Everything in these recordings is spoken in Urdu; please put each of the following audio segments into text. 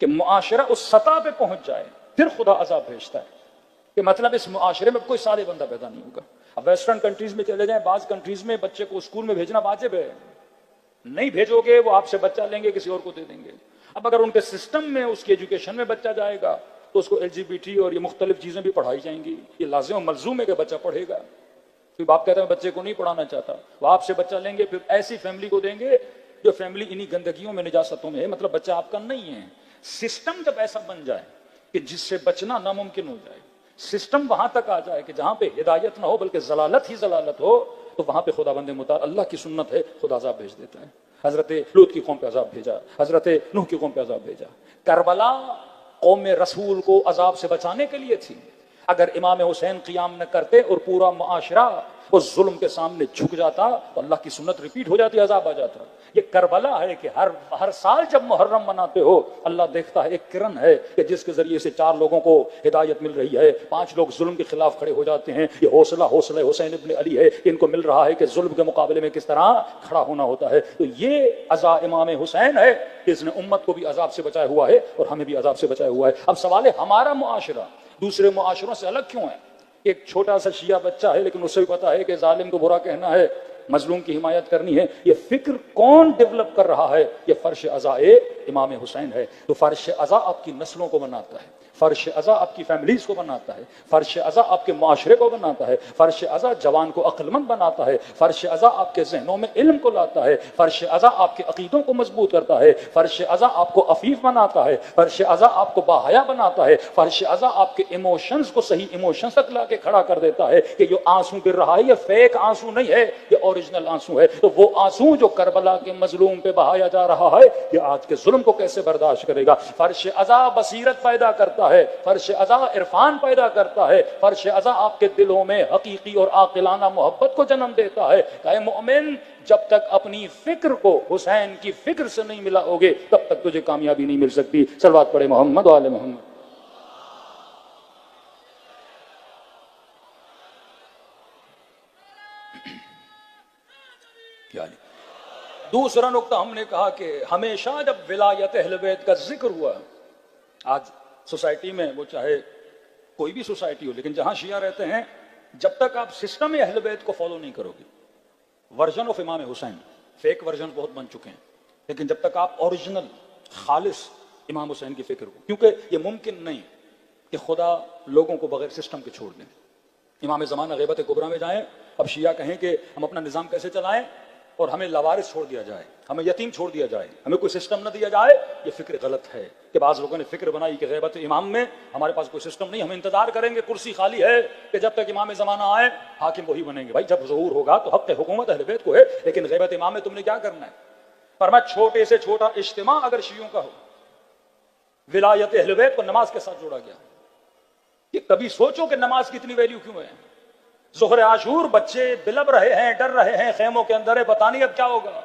کہ معاشرہ اس سطح پہ پہنچ جائے پھر خدا عذاب بھیجتا ہے، کہ مطلب اس معاشرے میں کوئی صالح بندہ پیدا نہیں ہوگا۔ اب ویسٹرن کنٹریز میں چلے جائیں، بعض کنٹریز میں بچے کو اسکول میں بھیجنا واجب ہے، نہیں بھیجو گے وہ آپ سے بچہ لیں گے کسی اور کو دے دیں گے۔ اب اگر ان کے سسٹم میں اس کی ایجوکیشن میں بچہ جائے گا تو اس کو LGBT اور یہ مختلف چیزیں بھی پڑھائی جائیں گی، یہ لازم و ملزوم ہے کہ بچہ پڑھے گا۔ پھر باپ کہتا ہے بچے کو نہیں پڑھانا چاہتا، وہ آپ سے بچہ لیں گے، پھر ایسی فیملی کو دیں گے جو فیملی انہی گندگیوں میں نجاستوں میں ہے، مطلب بچہ آپ کا نہیں ہے۔ سسٹم جب ایسا بن جائے کہ جس سے بچنا ناممکن ہو جائے، سسٹم وہاں تک آ جائے کہ جہاں پہ ہدایت نہ ہو بلکہ ضلالت ہی ضلالت ہو، تو وہاں پہ خدا بند مطاع اللہ کی سنت ہے، خدا عذاب بھیج دیتا ہے۔ حضرت لوط کی قوم پہ عذاب بھیجا، حضرت نوح کی قوم پہ عذاب بھیجا۔ کربلا قوم رسول کو عذاب سے بچانے کے لیے تھی۔ اگر امام حسین قیام نہ کرتے اور پورا معاشرہ اس ظلم کے سامنے جھک جاتا تو اللہ کی سنت ریپیٹ ہو جاتی، عذاب آ جاتا۔ یہ کربلا ہے کہ ہر سال جب محرم مناتے ہو اللہ دیکھتا ہے، ایک کرن ہے کہ جس کے ذریعے سے 4 لوگوں کو ہدایت مل رہی ہے، 5 لوگ ظلم کے خلاف کھڑے ہو جاتے ہیں۔ یہ حوصلہ حسین ابن علی ہے کہ ان کو مل رہا ہے کہ ظلم کے مقابلے میں کس طرح کھڑا ہونا ہوتا ہے۔ تو یہ عزا امام حسین ہے کہ اس نے امت کو بھی عذاب سے بچایا ہوا ہے اور ہمیں بھی عذاب سے بچایا ہوا ہے۔ اب سوال ہے ہمارا معاشرہ دوسرے معاشروں سے الگ کیوں ہے؟ ایک چھوٹا سا شیعہ بچہ ہے لیکن اسے بھی پتا ہے کہ ظالم کو برا کہنا ہے، مظلوم کی حمایت کرنی ہے۔ یہ فکر کون ڈیولپ کر رہا ہے؟ یہ فرش عزا امام حسین ہے۔ تو فرش عزا آپ کی نسلوں کو بناتا ہے، فرش عزا آپ کی فیملیز کو بناتا ہے، فرش عزا آپ کے معاشرے کو بناتا ہے، فرش عزا جوان کو عقل مند بناتا ہے، فرش عزا آپ کے ذہنوں میں علم کو لاتا ہے، فرش عزا آپ کے عقیدوں کو مضبوط کرتا ہے، فرش عزا آپ کو عفیف بناتا ہے، فرش عزا آپ کو باحیا بناتا ہے، فرش عزا آپ کے ایموشنز کو صحیح ایموشنز تک لا کے کھڑا کر دیتا ہے کہ جو آنسو گر رہا ہے یہ فیک آنسو نہیں ہے، یہ اوریجنل آنسو ہے۔ تو وہ آنسو جو کربلا کے مظلوم پہ بہایا جا رہا ہے یہ آج کے ظلم کو کیسے برداشت کرے گا؟ فرش عزا بصیرت پیدا کرتا ہے، فرش عزا عرفان پیدا کرتا ہے، فرش عزا آپ کے دلوں میں حقیقی اور عاقلانہ محبت کو جنم دیتا ہے۔ اے مومن، جب تک اپنی فکر کو حسین کی فکر سے نہیں ملاؤ گے تب تک تجھے کامیابی نہیں مل سکتی۔ صلوات پڑھے محمد و آل محمد۔ دوسرا نقطہ ہم نے کہا کہ ہمیشہ جب ولایت اہل بیت کا ذکر ہوا، آج سوسائٹی میں وہ چاہے کوئی بھی سوسائٹی ہو لیکن جہاں شیعہ رہتے ہیں، جب تک آپ سسٹم اہل بیت کو فالو نہیں کرو گے، ورژن آف امام حسین، فیک ورژن بہت بن چکے ہیں، لیکن جب تک آپ اوریجنل خالص امام حسین کی فکر کو، کیونکہ یہ ممکن نہیں کہ خدا لوگوں کو بغیر سسٹم کے چھوڑ دیں۔ امام زمانہ غیبت کبریٰ میں جائیں، اب شیعہ کہیں کہ ہم اپنا نظام کیسے چلائیں اور ہمیں لاوارث چھوڑ دیا جائے، ہمیں یتیم چھوڑ دیا جائے، ہمیں کوئی سسٹم نہ دیا جائے، یہ فکر غلط ہے۔ کہ بعض لوگوں نے فکر بنائی کہ غیبت امام میں ہمارے پاس کوئی سسٹم نہیں، ہم انتظار کریں گے، کرسی خالی ہے کہ جب تک امام زمانہ آئے حاکم وہی بنیں گے۔ بھائی جب ظہور ہوگا تو حق حکومت اہل بیت کو ہے، لیکن غیبت امام میں تم نے کیا کرنا ہے؟ فرمایا چھوٹے سے چھوٹا اجتماع اگر شیعوں کا ہو، ولایت اہل بیت کو نماز کے ساتھ جوڑا گیا۔ کہ کبھی سوچو کہ نماز کی اتنی ویلیو کیوں ہے؟ ظہر عاشور بچے بلب رہے ہیں، ڈر رہے ہیں، خیموں کے اندر ہے، پتہ نہیں اب کیا ہوگا،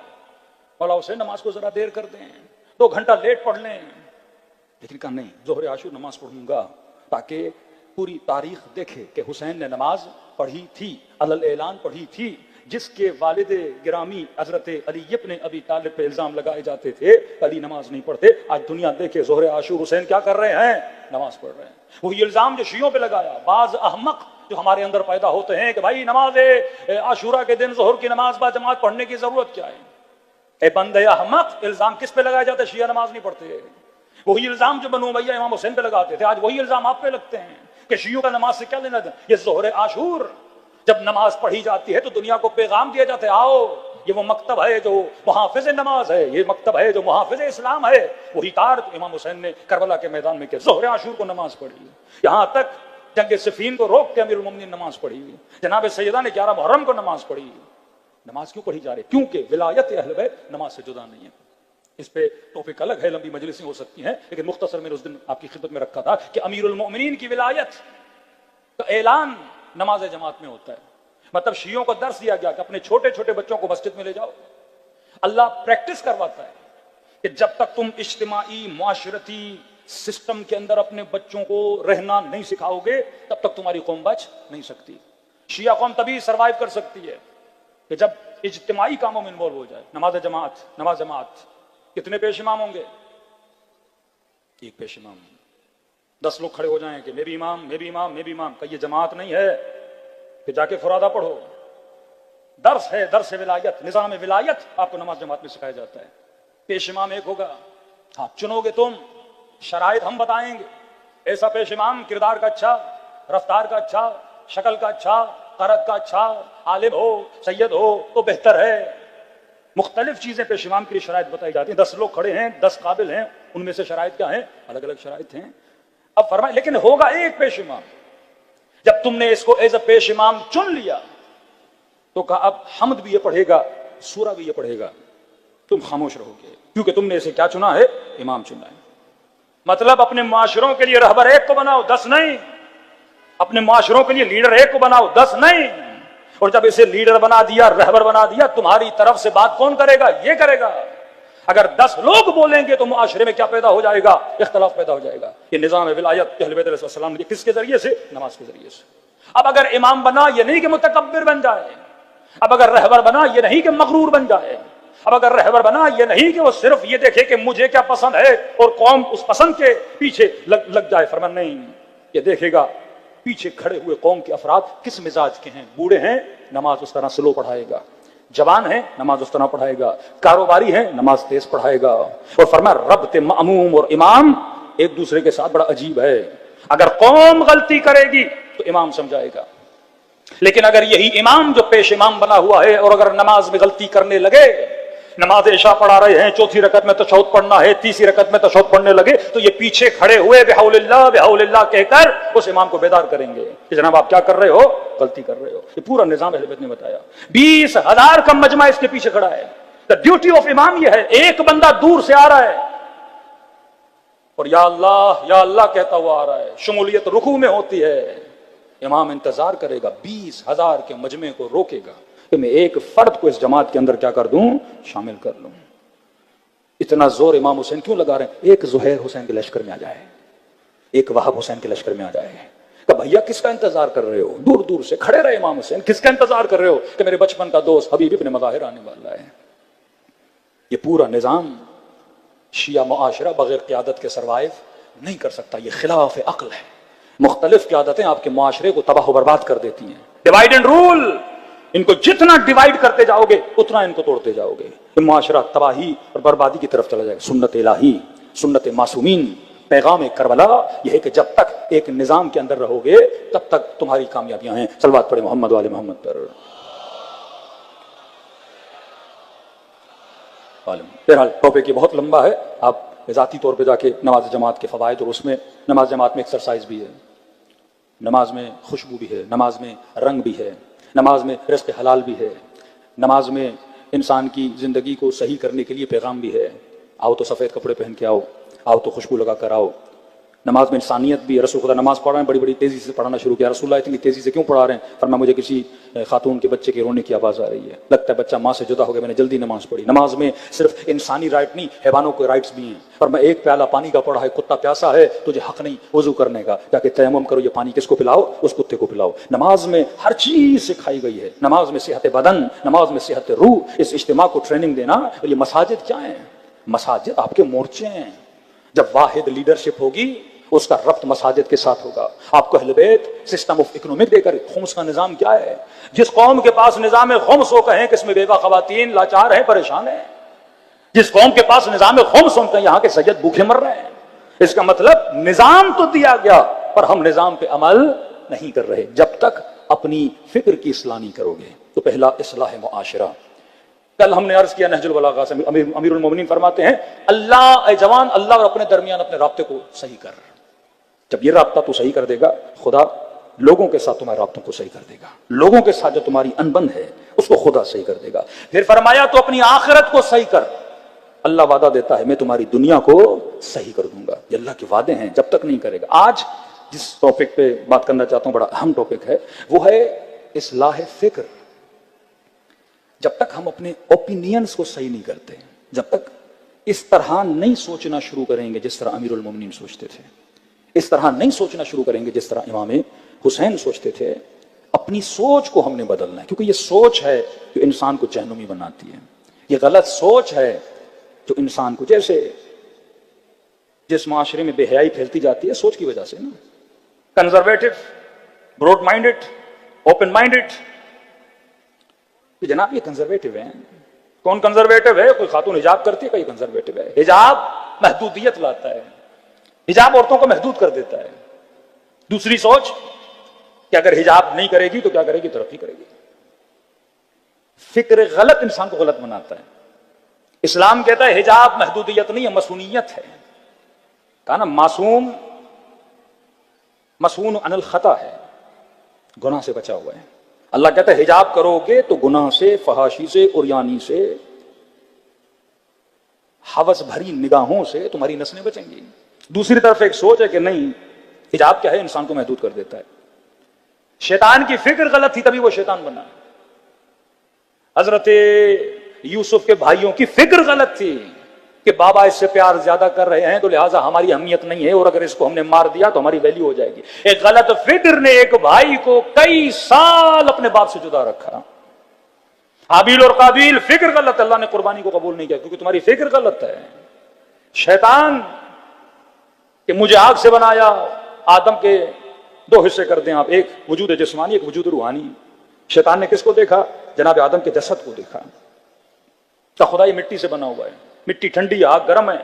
مولا حسین نماز کو ذرا دیر کر دیں، 2 گھنٹہ لیٹ پڑھ لیں، لیکن کہا نہیں، ظہر عاشور نماز پڑھوں گا تاکہ پوری تاریخ دیکھے کہ حسین نے نماز پڑھی تھی، علل اعلان پڑھی تھی۔ جس کے والد گرامی حضرت علی ابن ابی طالب پہ الزام لگائے جاتے تھے علی نماز نہیں پڑھتے، آج دنیا دیکھے ظہر عاشور حسین کیا کر رہے ہیں؟ نماز پڑھ رہے ہیں۔ وہی الزام جو شیعوں پہ لگایا بعض احمق جو ہمارے اندر پیدا ہوتے ہیں کہ بھائی نماز عاشورہ کے دن ظہر کی نماز با جماعت پڑھنے کی ضرورت کیا ہے؟ اے بندے احمق، الزام کس پہ لگایا جاتا ہے؟ شیعہ نماز نہیں پڑھتے۔ وہی الزام جو بنو امیہ امام حسین پہ لگاتے تھے آج وہی الزام آپ پہ لگتے ہیں کہ شیعوں کا نماز سے کیا لینا دینا۔ یہ ظہر عاشور جب نماز پڑھی جاتی ہے تو دنیا کو پیغام دیا جاتا ہے، آؤ یہ وہ مکتب ہے جو محافظ نماز ہے، یہ مکتب ہے جو محافظ اسلام ہے۔ وہی کار امام حسین نے کربلا کے میدان میں کیا، ظہر عاشور کو نماز پڑھی، یہاں تک جنگ صفین کو روک کے امیر المومنین نماز پڑھی، جناب سیدہ نے 11 محرم کو نماز پڑھی۔ نماز کیوں پڑھی جا رہی؟ کیونکہ ولایت اہل بیت نماز سے جدا نہیں ہے۔ اس پہ ٹاپک الگ ہے، لمبی مجلسیں ہو سکتی ہیں، لیکن مختصر میں اس دن آپ کی خدمت میں رکھا تھا کہ امیر المومنین کی ولایت کا اعلان نماز جماعت میں ہوتا ہے۔ مطلب شیعوں کو درس دیا گیا کہ اپنے چھوٹے چھوٹے بچوں کو مسجد میں لے جاؤ۔ اللہ پریکٹس کرواتا ہے کہ جب تک تم اجتماعی معاشرتی سسٹم کے اندر اپنے بچوں کو رہنا نہیں سکھاؤ گے تب تک تمہاری قوم بچ نہیں سکتی۔ شیعہ قوم تبھی سروائیو کر سکتی ہے کہ جب اجتماعی کاموں میں انوالو ہو جائے۔ نماز جماعت کتنے پیش امام ہوں گے؟ ایک پیش امام، 10 لوگ کھڑے ہو جائیں کہ میں بھی امام، میں بھی امام، میں بھی امام، کہ یہ جماعت نہیں ہے. پھر جا کے فرادہ پڑھو. درس ہے، درس ولایت، نظام ولایت آپ کو نماز جماعت میں سکھایا جاتا ہے. پیش امام ایک ہوگا. ہاں چنو گے تم، شرائط ہم بتائیں گے. ایسا پیش امام کردار کا اچھا، رفتار کا اچھا، شکل کا اچھا، قرت کا اچھا، عالم ہو، سید ہو تو بہتر ہے. مختلف چیزیں پیش امام کے لیے شرائط بتائی جاتی ہیں. 10 لوگ کھڑے ہیں، 10 قابل ہیں، ان میں سے شرائط کیا ہیں؟ الگ الگ شرائط ہیں. اب فرمائے لیکن ہوگا ایک پیش امام. جب تم نے اس کو ایز اے پیش امام چن لیا تو کہا اب حمد بھی یہ پڑھے گا، سورہ بھی یہ پڑھے گا. تم خاموش رہو گے کیونکہ تم نے اسے کیا چنا ہے؟ امام چنا ہے. مطلب اپنے معاشروں کے لیے رہبر ایک کو بناؤ، 10 نہیں. اپنے معاشروں کے لیے لیڈر ایک کو بناؤ، 10 نہیں. اور جب اسے لیڈر بنا دیا، رہبر بنا دیا، تمہاری طرف سے بات کون کرے گا؟ یہ کرے گا. اگر 10 لوگ بولیں گے تو معاشرے میں کیا پیدا ہو جائے گا؟ اختلاف پیدا ہو جائے گا. یہ نظام ولایت اہل بیت علیہ السلام نے کس کے ذریعے سے؟ نماز کے ذریعے سے. اب اگر امام بنا یہ نہیں کہ متکبر بن جائے. اب اگر رہبر بنا یہ نہیں کہ مغرور بن جائے. اب اگر رہبر بنا یہ نہیں کہ وہ صرف یہ دیکھے کہ مجھے کیا پسند ہے اور قوم اس پسند کے پیچھے لگ جائے. فرمان نہیں، یہ دیکھے گا پیچھے کھڑے ہوئے قوم کے افراد کس مزاج کے ہیں. بوڑھے ہیں، نماز اس طرح سلو پڑھائے گا. جوان ہیں، نماز اس طرح پڑھائے گا. کاروباری ہیں، نماز تیز پڑھائے گا. اور فرمایا ربط مأموم اور امام ایک دوسرے کے ساتھ بڑا عجیب ہے. اگر قوم غلطی کرے گی تو امام سمجھائے گا. لیکن اگر یہی امام جو پیش امام بنا ہوا ہے اور اگر نماز میں غلطی کرنے لگے، نماز عشاء پڑھا رہے ہیں، چوتھی رکعت میں تشہد پڑھنا ہے، تیسری رکعت میں تشہد پڑھنے لگے تو یہ پیچھے کھڑے ہوئے بحول اللہ کہہ کر اس امام کو بیدار کریں گے کہ جناب آپ کیا کر رہے ہو؟ غلطی کر رہے ہو. یہ پورا نظام اہل بیت نے بتایا. 20,000 کا مجمع اس کے پیچھے کھڑا ہے. دا ڈیوٹی آف امام یہ ہے. ایک بندہ دور سے آ رہا ہے اور یا اللہ کہتا ہوا آ رہا ہے. شمولیت رکوع میں ہوتی ہے. امام انتظار کرے گا، 20,000 کے مجمع کو روکے گا کہ میں ایک فرد کو اس جماعت کے اندر کیا کر دوں؟ شامل کر لوں. اتنا زور امام حسین کیوں لگا رہے ہیں؟ ایک زہیر حسین کے لشکر میں آ جائے، ایک وہاب حسین کے لشکر میں آ جائے کہ بھیا کس کا انتظار کر رہے ہو؟ دور دور سے کھڑے رہے امام حسین. کس کا انتظار کر رہے ہو؟ کہ میرے بچپن کا دوست حبیب ابن مظاہر آنے والا ہے. یہ پورا نظام شیعہ معاشرہ بغیر قیادت کے سروائیو نہیں کر سکتا. یہ خلاف عقل ہے. مختلف قیادتیں آپ کے معاشرے کو تباہ و برباد کر دیتی ہیں. Divide and role. ان کو جتنا ڈیوائیڈ کرتے جاؤ گے اتنا ان کو توڑتے جاؤ گے. معاشرہ تباہی اور بربادی کی طرف چلا جائے گا. سنت الہی، سنت معصومین، پیغام کربلا یہ ہے کہ جب تک ایک نظام کے اندر رہو گے تب تک تمہاری کامیابیاں ہیں. صلوات پڑھے محمد والے محمد پر. بہرحال ٹاپک یہ بہت لمبا ہے. آپ ذاتی طور پہ جا کے نماز جماعت کے فوائد، اور اس میں نماز جماعت میں ایکسرسائز بھی ہے، نماز میں خوشبو بھی ہے، نماز میں رنگ بھی ہے، نماز میں رزق حلال بھی ہے، نماز میں انسان کی زندگی کو صحیح کرنے کے لیے پیغام بھی ہے. آؤ تو سفید کپڑے پہن کے آؤ، آؤ تو خوشبو لگا کر آؤ. نماز میں انسانیت بھی ہے. رسول خدا نماز پڑھ رہے ہیں، بڑی بڑی تیزی سے پڑھنا شروع کیا. رسول اللہ اتنی تیزی سے کیوں پڑھا رہے ہیں؟ فرمایا مجھے کسی خاتون کے بچے کے رونے کی آواز آ رہی ہے، لگتا ہے بچہ ماں سے جدا ہو گیا، میں نے جلدی نماز پڑھی. نماز میں صرف انسانی رائٹ نہیں، حیوانوں کے رائٹس بھی ہیں. فرمایا ایک پیالہ پانی کا پڑا ہے، کتا پیاسا ہے، تجھے حق نہیں وضو کرنے کا، جا کے تیمم کرو، یہ پانی کس کو پلاؤ؟ اس کتے کو پلاؤ. نماز میں ہر چیز سکھائی گئی ہے. نماز میں صحت بدن، نماز میں صحت روح. اس اجتماع کو ٹریننگ دینا. اور یہ مساجد کیا ہیں؟ مساجد آپ کے مورچے ہیں. جب واحد لیڈرشپ ہوگی اس کا ربط مساجد کے ساتھ ہوگا. آپ کو اہل بیت سسٹم آف اکنامک دے کر خمس کا نظام کیا ہے؟ جس قوم کے پاس نظام خمس ہو کہیں کہ اس میں بیوہ خواتین لاچار ہیں، پریشان ہیں. جس قوم کے پاس نظام خمس ہو کہیں یہاں کے سید بھوکے مر رہے ہیں. اس کا مطلب نظام تو دیا گیا پر ہم نظام پہ عمل نہیں کر رہے. جب تک اپنی فکر کی اصلاح نہیں کرو گے تو پہلا اصلاح معاشرہ. کل ہم نے عرض کیا نہج البلاغہ سے امیر المومنین فرماتے ہیں اللہ اے جوان، اللہ اور اپنے درمیان اپنے رابطے کو صحیح کر. جب یہ رابطہ تو صحیح کر دے گا، خدا لوگوں کے ساتھ تمہارے رابطوں کو صحیح کر دے گا. لوگوں کے ساتھ جو تمہاری انبن ہے اس کو خدا صحیح کر دے گا. پھر فرمایا تو اپنی آخرت کو صحیح کر. اللہ وعدہ دیتا ہے میں تمہاری دنیا کو صحیح کر دوں گا. یہ اللہ کے وعدے ہیں. جب تک نہیں کرے گا. آج جس ٹاپک پہ بات کرنا چاہتا ہوں بڑا اہم ٹاپک ہے، وہ ہے اصلاح فکر. جب تک ہم اپنے اوپینینز کو صحیح نہیں کرتے، جب تک اس طرح نہیں سوچنا شروع کریں گے جس طرح امیر المومنین سوچتے تھے، اس طرح نہیں سوچنا شروع کریں گے جس طرح امام حسین سوچتے تھے، اپنی سوچ کو ہم نے بدلنا ہے. کیونکہ یہ سوچ ہے جو انسان کو جہنمی بناتی ہے. یہ غلط سوچ ہے جو انسان کو، جیسے جس معاشرے میں بے حیائی پھیلتی جاتی ہے سوچ کی وجہ سے نا. Conservative, broad minded, open minded. جناب یہ کنزرویٹو ہیں. کون کنزرویٹو ہے؟ کوئی خاتون حجاب کرتی ہے، کوئی کنزرویٹو ہے. حجاب محدودیت لاتا ہے، حجاب عورتوں کو محدود کر دیتا ہے. دوسری سوچ کہ اگر حجاب نہیں کرے گی تو کیا کرے گی؟ ترقی کرے گی. فکر غلط انسان کو غلط بناتا ہے. اسلام کہتا ہے حجاب محدودیت نہیں ہے، مصونیت ہے. کہا نا معصوم مصون عن الخطا ہے، گناہ سے بچا ہوا ہے. اللہ کہتا ہے حجاب کرو گے تو گناہ سے، فحاشی سے، عریانی سے، ہوس بھری نگاہوں سے تمہاری نسلیں بچیں گی. دوسری طرف ایک سوچ ہے کہ نہیں، حجاب کیا ہے؟ انسان کو محدود کر دیتا ہے. شیطان کی فکر غلط تھی تبھی وہ شیطان بنا. حضرت یوسف کے بھائیوں کی فکر غلط تھی کہ بابا اس سے پیار زیادہ کر رہے ہیں تو لہٰذا ہماری اہمیت نہیں ہے، اور اگر اس کو ہم نے مار دیا تو ہماری ویلیو ہو جائے گی. ایک غلط فکر نے ایک بھائی کو کئی سال اپنے باپ سے جدا رکھا. حابیل اور قابیل، فکر غلط. اللہ نے قربانی کو قبول نہیں کیا کیونکہ تمہاری فکر غلط ہے. شیطان کہ مجھے آگ سے بنایا، آدم کے دو حصے کر دیں آپ، ایک وجود جسمانی، ایک وجود روحانی. شیطان نے کس کو دیکھا؟ جناب آدم کے جسد کو دیکھا. تو خدا یہ مٹی سے بنا ہوا ہے، مٹی ٹھنڈی، آگ گرم ہے.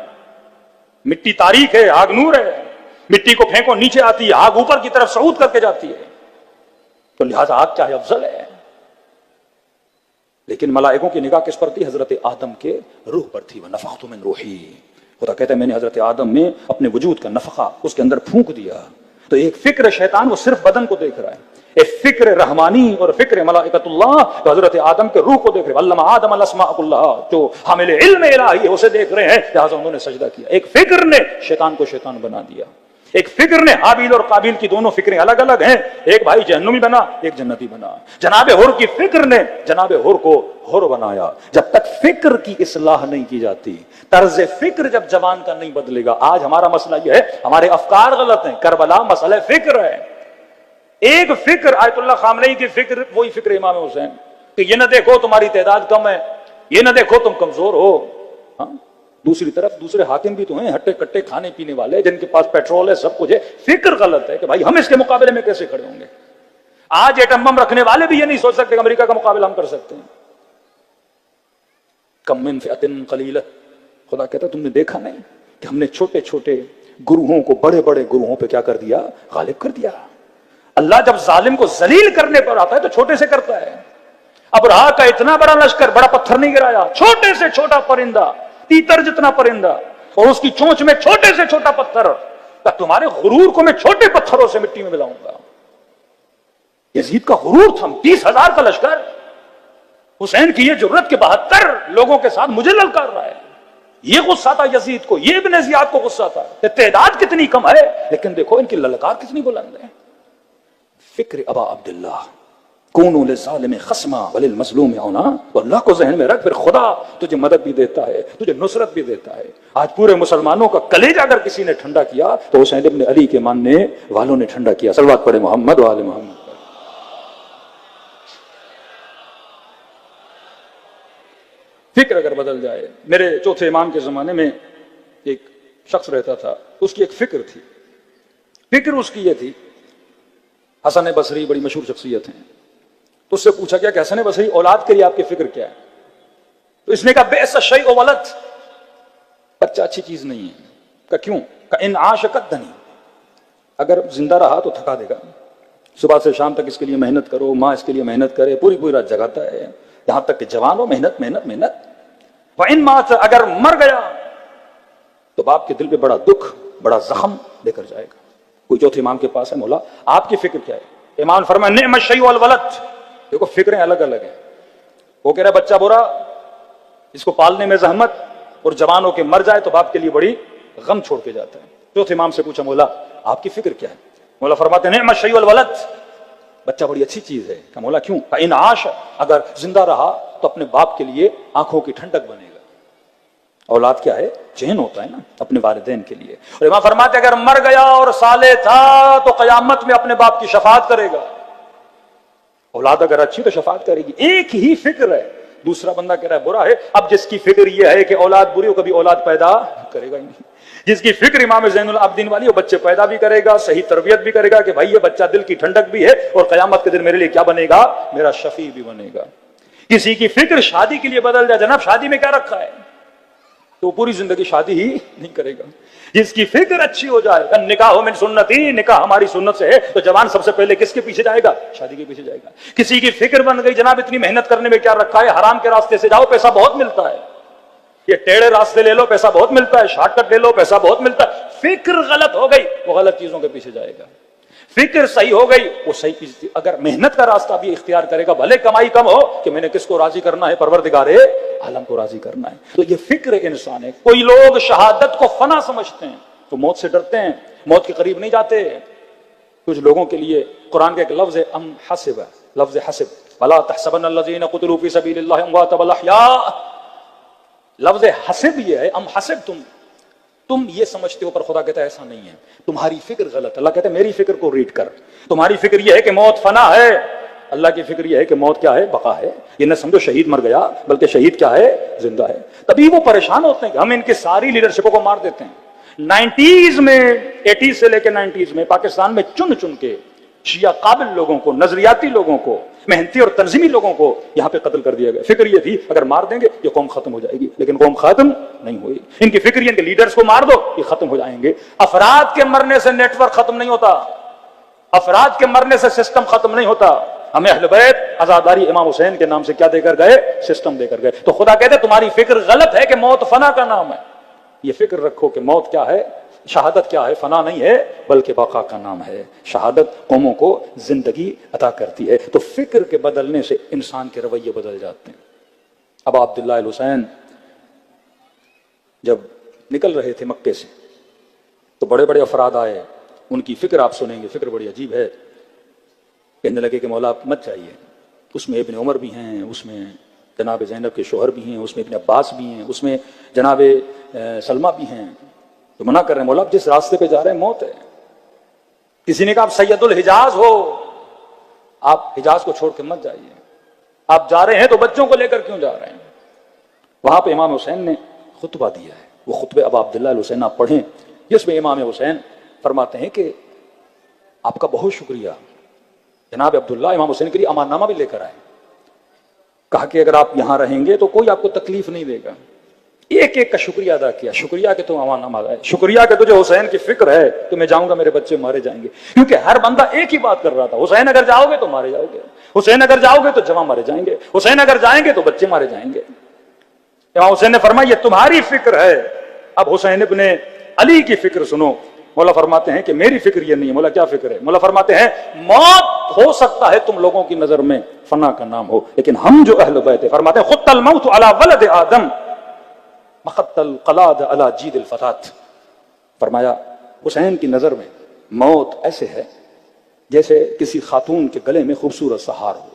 مٹی تاریک ہے، آگ نور ہے. مٹی کو پھینکو نیچے آتی ہے، آگ اوپر کی طرف صعود کر کے جاتی ہے. تو لہذا آگ کیا ہے؟ افضل ہے. لیکن ملائکوں کی نگاہ کس پر تھی؟ حضرت آدم کے روح پر تھی. وَنَفَخْتُ مِنْ رُوحِي. خدا کہتا ہے میں نے حضرت آدم میں اپنے وجود کا نفخہ اس کے اندر پھونک دیا. تو ایک فکر شیطان وہ صرف بدن کو دیکھ رہا ہے، ایک فکر رحمانی اور فکر ملائکۃ اللہ تو حضرت آدم کے روح کو دیکھ رہے ہیں. علم آدم الاسماء کلھا، جو حامل علم الہی ہے اسے دیکھ رہے ہیں، لہٰذا انہوں نے سجدہ کیا. ایک فکر نے شیطان کو شیطان بنا دیا. ایک فکر نے حابیل اور قابیل کی دونوں فکریں الگ الگ ہیں. ایک بھائی جہنمی بنا، ایک جنتی بنا. جناب حر کی فکر نے جناب حر کو حر بنایا. جب تک فکر کی اصلاح نہیں کی جاتی، طرز فکر جب جوان کا نہیں بدلے گا. آج ہمارا مسئلہ یہ ہے ہمارے افکار غلط ہیں. کربلا مسئلہ فکر ہے. ایک فکر آیت اللہ خامنئی کی فکر، وہی فکر امام حسین کہ یہ نہ دیکھو تمہاری تعداد کم ہے، یہ نہ دیکھو تم کمزور ہو. ہاں دوسری طرف دوسرے حاکم بھی تو ہیں ہٹے کٹے کھانے پینے والے جن کے پاس پیٹرول ہے، سب کچھ ہے. فکر غلط ہے کہ بھائی ہم اس کے مقابلے میں کیسے کھڑے ہوں گے. آج ایٹم بم رکھنے والے بھی یہ نہیں سوچ سکتے کہ امریکہ کا مقابلہ ہم کر سکتے ہیں. کم من فئۃ قلیلہ. خدا کہتا تم نے دیکھا نہیں کہ ہم نے چھوٹے چھوٹے گروہوں کو بڑے بڑے گروہوں پہ کیا کر دیا؟ غالب کر دیا. اللہ جب ظالم کو ذلیل کرنے پر آتا ہے تو چھوٹے سے کرتا ہے. اب راہ کا اتنا بڑا لشکر، بڑا پتھر نہیں گرایا، چھوٹے سے چھوٹا پرندہ، تیتر جتنا پرندہ اور اس کی چونچ میں چھوٹے سے چھوٹا پتھر. تمہارے غرور کو میں چھوٹے پتھروں سے مٹی میں ملاؤں گا. یزید کا غرور تھا، 30,000 کا لشکر. حسین کی یہ جرت کہ 72 لوگوں کے ساتھ مجھے للکار رہا ہے. یہ غصہ تھا یزید کو، یہ ابن زیاد کو غصہ تھا کہ تعداد کتنی کم ہے لیکن دیکھو ان کی للکار کتنی بلند ہے. فکر ابا عبداللہ کونوا للظالم خصما وللمظلوم عونا. تو اللہ کو ذہن میں رکھ، پھر خدا تجھے مدد بھی دیتا ہے، تجھے نصرت بھی دیتا ہے. آج پورے مسلمانوں کا کلیجہ اگر کسی نے ٹھنڈا کیا تو حسین ابن علی کے ماننے والوں نے ٹھنڈا کیا. صلوات پڑھے محمد و آل محمد. فکر اگر بدل جائے. میرے چوتھے امام کے زمانے میں ایک شخص رہتا تھا، اس کی ایک فکر تھی. فکر اس کی یہ تھی، حسن بصری بڑی مشہور شخصیت ہیں، تو اس سے پوچھا گیا کہ حسن بصری اولاد کے لیے آپ کی فکر کیا ہے؟ تو اس نے کہا بئس الشیء ولد. بچہ اچھی چیز نہیں ہے. کہ کیوں؟ کہ ان عاش کدنی، اگر زندہ رہا تو تھکا دے گا. صبح سے شام تک اس کے لیے محنت کرو، ماں اس کے لیے محنت کرے، پوری پوری رات جگاتا ہے یہاں تک کہ جوان ہو، محنت محنت محنت. وَإِن مَاتَ، اگر مر گیا تو باپ کے دل پہ بڑا دکھ، بڑا زخم لے کر جائے گا. کوئی چوتھے امام کے پاس ہے، مولا آپ کی فکر کیا ہے؟ امام فرمایا نعم الشیء الولد. دیکھو فکریں الگ الگ ہیں. وہ کہہ رہا ہے بچہ برا، اس کو پالنے میں زحمت، اور جوان ہو کے مر جائے تو باپ کے لیے بڑی غم چھوڑ کے جاتا ہے. چوتھے امام سے پوچھا مولا آپ کی فکر کیا ہے؟ مولا فرماتے ہیں نعم الشیء الولد، بچہ بڑی اچھی چیز ہے. کہ مولا کیوں؟ ان عاش، اگر زندہ رہا تو اپنے باپ کے لیے آنکھوں کی ٹھنڈک بنے گا. اولاد کیا ہے؟ چین ہوتا ہے نا اپنے والدین کے لیے. اور امام فرماتے اگر مر گیا اور صالح تھا تو قیامت میں اپنے باپ کی شفاعت کرے گا. اولاد اگر اچھی تو شفاعت کرے گی. ایک ہی فکر ہے دوسرا بندہ کہہ رہا ہے برا ہے. اب جس کی فکر یہ ہے کہ اولاد بری ہو کبھی اولاد پیدا کرے گا ہی نہیں. جس کی فکر امام زین العابدین والی وہ بچے پیدا بھی کرے گا, صحیح تربیت بھی کرے گا کہ بھائی یہ بچہ دل کی ٹھنڈک بھی ہے اور قیامت کے دن میرے لیے کیا بنے گا, میرا شفیع بھی بنے گا. کسی کی فکر شادی کے لیے بدل جائے, جناب شادی میں کیا رکھا ہے, تو پوری زندگی شادی ہی نہیں کرے گا. جس کی فکر اچھی ہو جائے, نکاح من سنتی, نکاح ہماری سنت سے ہے, تو جوان سب سے پہلے کس کے پیچھے جائے گا, شادی کے پیچھے جائے گا. کسی کی فکر بن گئی جناب اتنی محنت کرنے میں کیا رکھا ہے, حرام کے راستے سے جاؤ پیسہ بہت ملتا ہے, یہ ٹیڑے راستے لے لو پیسہ بہت ملتا ہے, شارٹ کٹ لے لو پیسہ بہت ملتا ہے. فکر غلط ہو گئی وہ غلط چیزوں کے پیچھے جائے گا. فکر صحیح ہو گئی وہ صحیح, اگر محنت کا راستہ بھی اختیار کرے گا, بھلے کمائی کم ہو, کہ میں نے کس کو راضی کرنا ہے, پروردگار عالم کو راضی کرنا ہے. تو یہ فکر انسان ہے. کوئی لوگ شہادت کو فنا سمجھتے ہیں تو موت سے ڈرتے ہیں, موت کے قریب نہیں جاتے. کچھ لوگوں کے لیے قرآن کا ایک لفظ ہے ام حسب, لفظ حسب, ولا تحسبن الذين قتلوا في سبيل الله امواتا بل احياء. لفظ حسب یہ ہے, ام حسب تم یہ سمجھتے ہو, پر خدا کہتا ہے ایسا نہیں ہے, تمہاری فکر غلط. اللہ کہتا ہے میری فکر کو ریڈ کر, تمہاری فکر یہ ہے کہ موت فنا ہے, اللہ کی فکر یہ ہے کہ موت کیا ہے, بقا ہے. یہ نہ سمجھو شہید مر گیا, بلکہ شہید کیا ہے, زندہ ہے. تبھی وہ پریشان ہوتے ہیں کہ ہم ان کی ساری لیڈرشپوں کو مار دیتے ہیں. 90s میں, 80s سے لے کے 90s میں پاکستان میں چن چن کے شیعہ قابل لوگوں کو, نظریاتی لوگوں کو, محنتی اور تنظیمی لوگوں کو یہاں پہ قتل کر دیا گیا. فکر یہ تھی اگر مار دیں گے یہ قوم ختم ہو جائے گی, لیکن قوم ختم نہیں ہوئی. ان کی فکر یہ, ان کے لیڈرز کو مار دو یہ ختم ہو جائیں گے. افراد کے مرنے سے نیٹ ورک ختم نہیں ہوتا, افراد کے مرنے سے سسٹم ختم نہیں ہوتا. ہمیں اہل بیت عزاداری امام حسین کے نام سے کیا دے کر گئے, سسٹم دے کر گئے. تو خدا کہتے تمہاری فکر غلط ہے کہ موت فنا کا نام ہے. یہ فکر رکھو کہ موت کیا ہے, شہادت کیا ہے, فنا نہیں ہے بلکہ بقا کا نام ہے. شہادت قوموں کو زندگی عطا کرتی ہے. تو فکر کے بدلنے سے انسان کے رویے بدل جاتے ہیں. اب عبداللہ الحسین جب نکل رہے تھے مکے سے تو بڑے بڑے افراد آئے, ان کی فکر آپ سنیں گے, فکر بڑی عجیب ہے. کہنے لگے کہ مولا آپ مت جائیے, اس میں ابن عمر بھی ہیں, اس میں جناب زینب کے شوہر بھی ہیں, اس میں ابن عباس بھی ہیں, اس میں جناب سلمہ بھی ہیں. تو منع کر رہے ہیں, مولا آپ جس راستے پہ جا رہے ہیں موت ہے. کسی نے کہا آپ سید الحجاز ہو, آپ حجاز کو چھوڑ کے مت جائیے, آپ جا رہے ہیں تو بچوں کو لے کر کیوں جا رہے ہیں. وہاں پہ امام حسین نے خطبہ دیا ہے, وہ خطبے اب عبداللہ الحسین آپ پڑھیں, جس میں امام حسین فرماتے ہیں کہ آپ کا بہت شکریہ. جناب عبداللہ امام حسین کے لیے امان نامہ بھی لے کر آئے, کہا کہ اگر آپ یہاں رہیں گے تو کوئی آپ کو تکلیف نہیں دے گا. ایک ایک کا شکریہ ادا کیا, شکریہ کہ تم امان نامہ لائے, شکریہ کہ تجھے حسین کی فکر ہے کہ میں جاؤں گا میرے بچے مارے جائیں گے. کیونکہ ہر بندہ ایک ہی بات کر رہا تھا, حسین اگر جاؤ گے تو مارے جاؤ گے, حسین اگر جاؤ گے تو جوان مارے جائیں گے, حسین اگر جائیں گے تو بچے مارے جائیں گے. امام حسین نے فرمایا یہ تمہاری فکر ہے, اب حسین ابن علی کی فکر سنو. مولا فرماتے ہیں کہ میری فکر یہ نہیں ہے. مولا کیا فکر ہے؟ مولا فرماتے ہیں موت ہو سکتا ہے تم لوگوں کی نظر میں فنا کا نام ہو, لیکن ہم جو اہل بیت ہیں فرماتے ہیں خط الموت علی ولد آدم مخط القلاد علی جید الفتات. فرمایا حسین کی نظر میں موت ایسے ہے جیسے کسی خاتون کے گلے میں خوبصورت سا ہار ہو.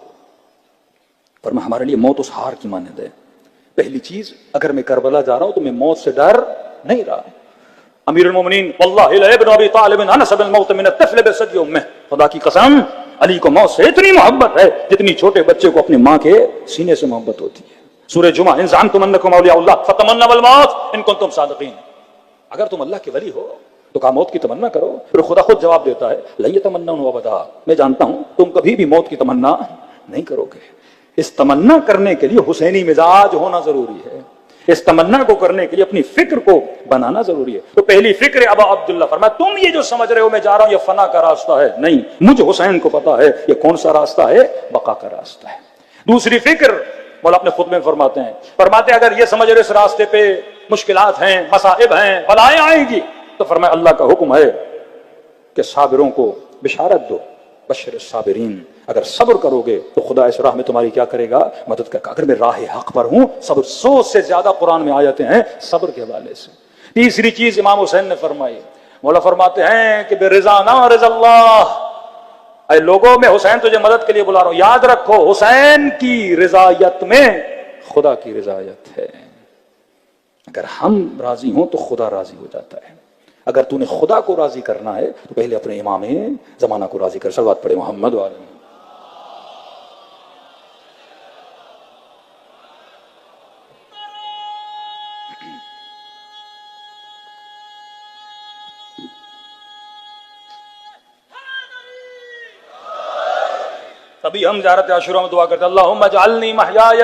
فرمایا ہمارے لیے موت اس ہار کی مانند ہے. پہلی چیز, اگر میں کربلا جا رہا ہوں تو میں موت سے ڈر نہیں رہا. امیر المومنین واللہ لابن ابی طالب انس بالموت من الطفل بصدی امه, خدا کی قسم علی کو موت سے اتنی محبت ہے جتنی چھوٹے بچے کو اپنی ماں کے سینے سے محبت ہوتی ہے. سورہ جمعہ ان زعمتم انکم اولیاء اللہ فتمنوا الموت ان کنتم صادقین. اگر تم اللہ کے ولی ہو تو کہا موت کی تمنا کرو. پھر خدا خود جواب دیتا ہے لن یتمنوا ابدا, میں جانتا ہوں تم کبھی بھی موت کی تمنا نہیں کرو گے. اس تمنا کرنے کے لیے حسینی مزاج ہونا ضروری ہے, اس تمنا کو کرنے کے لیے اپنی فکر کو بنانا ضروری ہے. تو پہلی فکر ابا عبداللہ فرمایا تم یہ جو سمجھ رہے ہو میں جا رہا ہوں یہ فنا کا راستہ ہے, نہیں, مجھے حسین کو پتا ہے یہ کون سا راستہ ہے, بقا کا راستہ ہے. دوسری فکر مولا اپنے خطبے میں فرماتے ہیں اگر یہ سمجھ رہے اس راستے پہ مشکلات ہیں, مصائب ہیں, بلائیں آئیں گی, تو فرمایا اللہ کا حکم ہے کہ صابروں کو بشارت دو, بشر الصابرین, اگر صبر کرو گے تو خدا اس راہ میں تمہاری کیا کرے گا, مدد کرے گا. اگر میں راہ حق پر ہوں, صبر 100 سے زیادہ قرآن میں آیتیں ہیں صبر کے حوالے سے. تیسری چیز امام حسین نے فرمائی, مولا فرماتے ہیں کہ برضا نہ رضا اللہ, اے لوگوں میں حسین تجھے مدد کے لیے بلا رہا ہوں, یاد رکھو حسین کی رضایت میں خدا کی رضایت ہے. اگر ہم راضی ہوں تو خدا راضی ہو جاتا ہے. اگر تو نے خدا کو راضی کرنا ہے تو پہلے اپنے امام زمانہ کو راضی کر. صلوات پڑھے محمد وعلیہ. تبھی ہم زیارت عاشورہ میں دعا کرتے ہیں اللہم اجعلنی محیای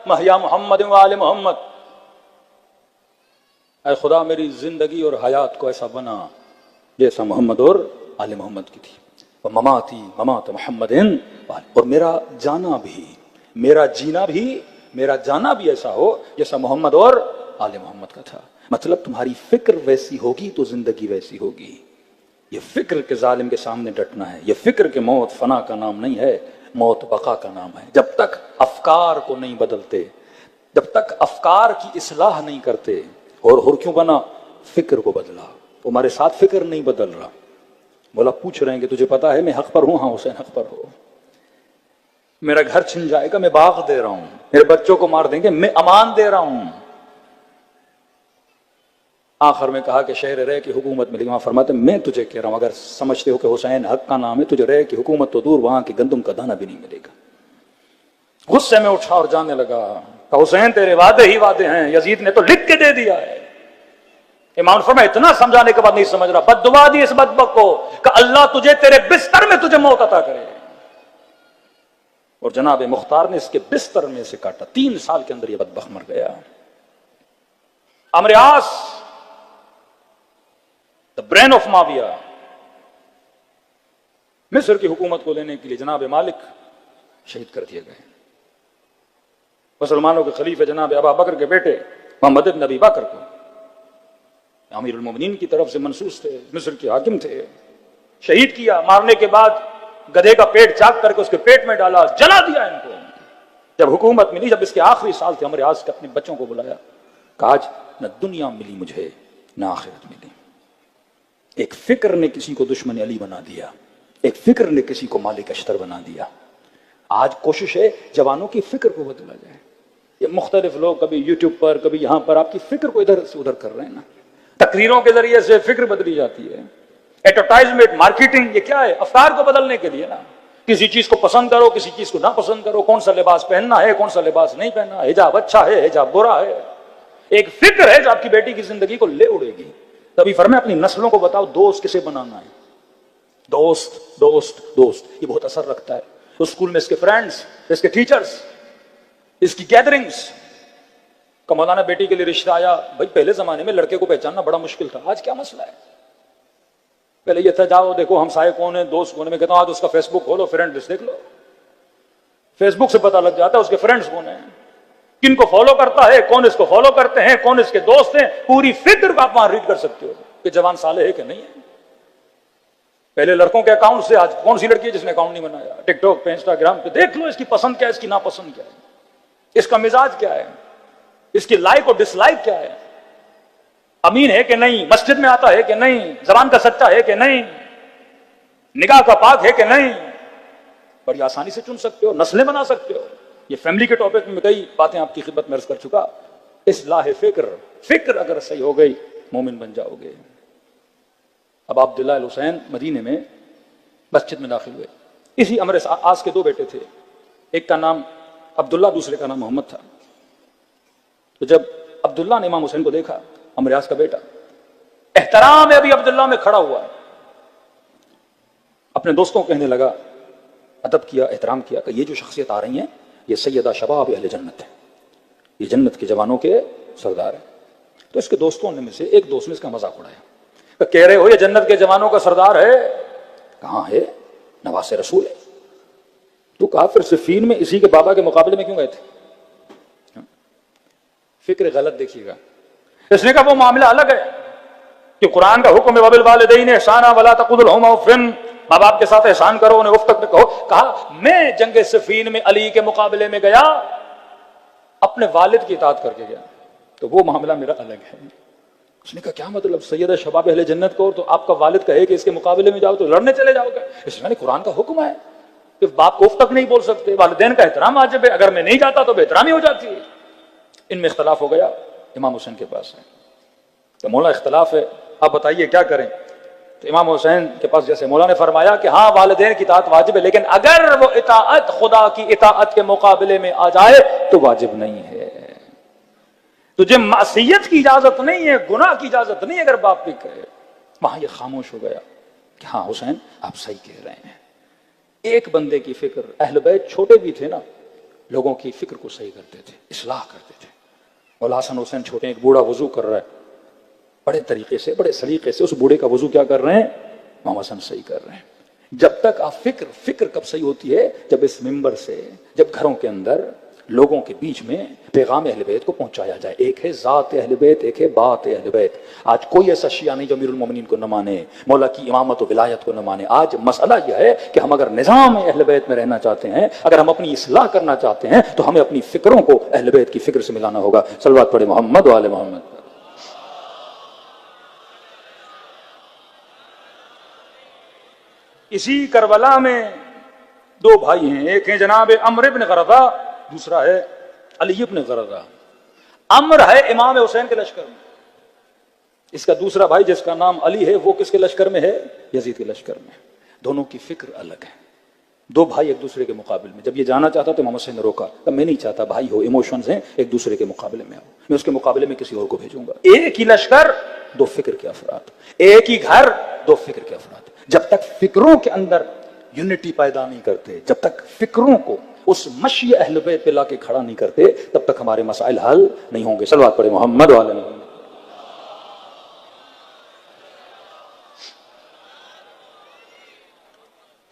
محیا محمد و آل محمد، اے خدا میری زندگی اور حیات کو ایسا بنا جیسا محمد اور آل محمد کی تھی، ومماتی ممات محمد، اور میرا جانا بھی، میرا جینا بھی، میرا جانا بھی ایسا ہو جیسا محمد اور آل محمد کا تھا۔ مطلب تمہاری فکر ویسی ہوگی تو زندگی ویسی ہوگی۔ یہ فکر کے ظالم کے سامنے ڈٹنا ہے، یہ فکر کے موت فنا کا نام نہیں ہے، موت بقا کا نام ہے۔ جب تک افکار کو نہیں بدلتے، جب تک افکار کی اصلاح نہیں کرتے، اور کیوں بنا؟ فکر کو بدلا، تمہارے ساتھ فکر نہیں بدل رہا۔ مولا پوچھ رہے ہیں کہ تجھے پتا ہے میں حق پر ہوں؟ ہاں حسین حق پر ہو۔ میرا گھر چھن جائے گا میں باغ دے رہا ہوں، میرے بچوں کو مار دیں گے میں امان دے رہا ہوں۔ آخر میں کہا کہ شہر رے کی حکومت ملی، وہاں فرماتے میں تجھے کہہ رہا ہوں اگر سمجھتے ہو کہ حسین حق کا نام ہے، تجھے رے کی حکومت تو دور، وہاں کی گندم کا دانہ بھی نہیں ملے گا۔ غصے میں اٹھا اور جانے لگا کہ حسین تیرے وعدے ہی وعدے ہیں، یزید نے تو لکھ کے دے دیا ہے۔ امام فرمایا اتنا سمجھانے کے بعد نہیں سمجھ رہا، بد دعا دی اس بدبخت کو کہ اللہ تجھے تیرے بستر میں تجھے موت عطا کرے، اور جناب مختار نے اس کے بستر میں سے کاٹا۔ 3 سال کے اندر یہ بدبخت مر گیا۔ عمرو عاص the brain of معاویہ، مصر کی حکومت کو لینے کے لیے جناب مالک شہید کر دیے گئے۔ مسلمانوں کے خلیفہ جناب ابا بکر کے بیٹے محمد بن ابی بکر کو امیر المومنین کی طرف سے منصوص تھے، مصر کے حاکم تھے، شہید کیا۔ مارنے کے بعد گدھے کا پیٹ چاک کر کے اس کے پیٹ میں ڈالا، جلا دیا ان کو۔ جب حکومت ملی، جب اس کے آخری سال تھے، عمرو عاص نے اپنے بچوں کو بلایا، کہا آج نہ دنیا ملی مجھے نہ آخرت ملی۔ ایک فکر نے کسی کو دشمن علی بنا دیا، ایک فکر نے کسی کو مالک اشتر بنا دیا۔ آج کوشش ہے جوانوں کی فکر کو بدلا جائے۔ یہ مختلف لوگ کبھی یوٹیوب پر کبھی یہاں پر آپ کی فکر کو ادھر سے ادھر کر رہے ہیں نا، تقریروں کے ذریعے سے فکر بدلی جاتی ہے، ایڈورٹائزمنٹ مارکیٹنگ، یہ کیا ہے؟ افکار کو بدلنے کے لیے نا۔ کسی چیز کو پسند کرو، کسی چیز کو نہ پسند کرو، کون سا لباس پہننا ہے کون سا لباس نہیں پہننا، حجاب اچھا ہے حجاب برا ہے۔ ایک فکر ہے جو آپ کی بیٹی کی زندگی کو لے اڑے گی۔ تبھی فرمایا اپنی نسلوں کو بتاؤ دوست کسے بنانا ہے۔ دوست دوست دوست یہ بہت اثر رکھتا ہے۔ اسکول میں اس کے فرینڈز، اس کے ٹیچرز، اس کی گیدرنگز۔ کہ مولانا بیٹی کے لیے رشتہ آیا، بھائی پہلے زمانے میں لڑکے کو پہچاننا بڑا مشکل تھا، آج کیا مسئلہ ہے؟ پہلے یہ تھا جاؤ دیکھو ہمسائے کون ہے، دوست کون ہے۔ میں کہتا ہوں آج اس کا فیس بک کھولو، فرینڈ لسٹ دیکھ لو، فیس بک سے پتہ لگ جاتا ہے اس کے فرینڈز کون ہیں، کن کو فالو کرتا ہے، کون اس کو فالو کرتے ہیں، کون اس کے دوست ہیں۔ پوری فکر کو آپ وہاں ریڈ کر سکتے ہو کہ جوان صالح ہے کہ نہیں ہے۔ پہلے لڑکوں کے اکاؤنٹ سے، آج کون سی لڑکی ہے جس نے اکاؤنٹ نہیں بنایا؟ ٹک ٹاک پہ، انسٹاگرام پہ دیکھ لو اس کی پسند کیا ہے، اس کی ناپسند کیا ہے، اس کا مزاج کیا ہے، اس کی لائک اور ڈس لائک کیا ہے، امین ہے کہ نہیں، مسجد میں آتا ہے کہ نہیں، زبان کا سچا ہے کہ نہیں، نگاہ کا پاک ہے کہ نہیں۔ بڑی آسانی سے چن سکتے ہو، نسلیں بنا سکتے ہو۔ یہ فیملی کے ٹاپک میں کئی باتیں آپ کی خدمت میں عرض کر چکا۔ اصلاح فکر، فکر اگر صحیح ہو گئی مومن بن جاؤ گے۔ اب عبداللہ الحسین مدینے میں مسجد میں داخل ہوئے۔ اسی عمرو عاص کے 2 بیٹے تھے، ایک کا نام عبداللہ، دوسرے کا نام محمد تھا۔ تو جب عبداللہ نے امام حسین کو دیکھا، عمرو عاص کا بیٹا، احترام ہے ابھی عبداللہ میں کھڑا ہوا ہے، اپنے دوستوں کو کہنے لگا، ادب کیا، احترام کیا کہ یہ جو شخصیت آ رہی ہیں یہ سیدہ شباب اہل جنت ہے، یہ جنت کے جوانوں کے سردار ہیں۔ تو اس کے دوستوں نے میں سے ایک دوست نے اس کا مذاق اڑایا کہ کہہ رہے ہو یہ جنت کے جوانوں کا سردار ہے؟ کہاں ہے، نواس رسول ہے۔ تو کہا پھر صفین میں اسی کے بابا کے مقابلے میں کیوں گئے تھے؟ فکر غلط دیکھیے گا۔ اس نے کہا وہ معاملہ الگ ہے کہ قرآن کا حکم ہے وبالوالدین احسانا ولا تقل لهما اف، ماں باپ کے ساتھ احسان کرو، انہیں اف تک نہ کہو۔ کہا میں جنگ صفین میں علی کے مقابلے میں گیا، اپنے والد کی اطاعت کر کے گیا، تو وہ معاملہ میرا الگ ہے۔ اس نے کہا کیا مطلب، سیدہ شباب اہل جنت کو، تو آپ کا والد کہے کہ اس کے مقابلے میں جاؤ تو لڑنے چلے جاؤ گے؟ اس نے قرآن کا حکم ہے کہ باپ کو اف تک نہیں بول سکتے، والدین کا احترام واجب ہے، اگر میں نہیں جاتا تو بے احترامی ہو جاتی ہے۔ ان میں اختلاف ہو گیا، امام حسین کے پاس ہے تو مولا اختلاف ہے، آپ بتائیے کیا کریں؟ تو امام حسین کے پاس جیسے مولا نے فرمایا کہ ہاں والدین کی اطاعت واجب ہے، لیکن اگر وہ اطاعت خدا کی اطاعت کے مقابلے میں آ جائے تو واجب نہیں ہے۔ تجھے معصیت کی اجازت نہیں ہے، گناہ کی اجازت نہیں ہے اگر باپ بھی کہے۔ وہاں یہ خاموش ہو گیا کہ ہاں حسین آپ صحیح کہہ رہے ہیں۔ ایک بندے کی فکر. اہل بیت چھوٹے بھی تھے نا, لوگوں کی فکر کو صحیح کرتے تھے, اصلاح کرتے تھے. مولا حسن حسین چھوٹے, ایک بوڑھا وضو کر رہا ہے, بڑے طریقے سے بڑے سلیقے سے اس بوڑھے کا وضو کیا کر رہے ہیں, امام حسن صحیح کر رہے ہیں. جب تک آپ فکر کب صحیح ہوتی ہے, جب اس منبر سے, جب گھروں کے اندر لوگوں کے بیچ میں پیغام اہل بیت کو پہنچایا جائے. ایک ہے ذات اہل بیت, ایک ہے بات اہل بیت. آج کوئی ایسا شیعہ نہیں جو امیر المومنین کو نہ مانے, مولا کی امامت و ولایت کو نہ مانے. آج مسئلہ یہ ہے کہ ہم اگر نظام اہل بیت میں رہنا چاہتے ہیں, اگر ہم اپنی اصلاح کرنا چاہتے ہیں, تو ہمیں اپنی فکروں کو اہل بیت کی فکر سے ملانا ہوگا. صلوات پڑھے محمد و آل محمد. اسی کربلا میں دو بھائی ہیں, ایک ہیں جناب عمرو بن غرضہ, دوسرا ہے علی بن غرضہ. عمرو ہے امام حسین کے لشکر میں, اس کا دوسرا بھائی جس کا نام علی ہے وہ کس کے لشکر میں ہے, یزید کے لشکر میں. دونوں کی فکر الگ ہے, دو بھائی ایک دوسرے کے مقابل میں. جب یہ جانا چاہتا تو امام حسین نے روکا, میں نہیں چاہتا, بھائی ہو, ایموشنز ہیں, ایک دوسرے کے مقابلے میں آؤ, میں اس کے مقابلے میں کسی اور کو بھیجوں گا. ایک ہی لشکر دو فکر کے افراد, ایک ہی گھر دو فکر کے افراد. جب تک فکروں کے اندر یونٹی پیدا نہیں کرتے, جب تک فکروں کو اس مشی اہل بیت پہ لا کے کھڑا نہیں کرتے, تب تک ہمارے مسائل حل نہیں ہوں گے. صلوات پڑھے محمد و آل محمد.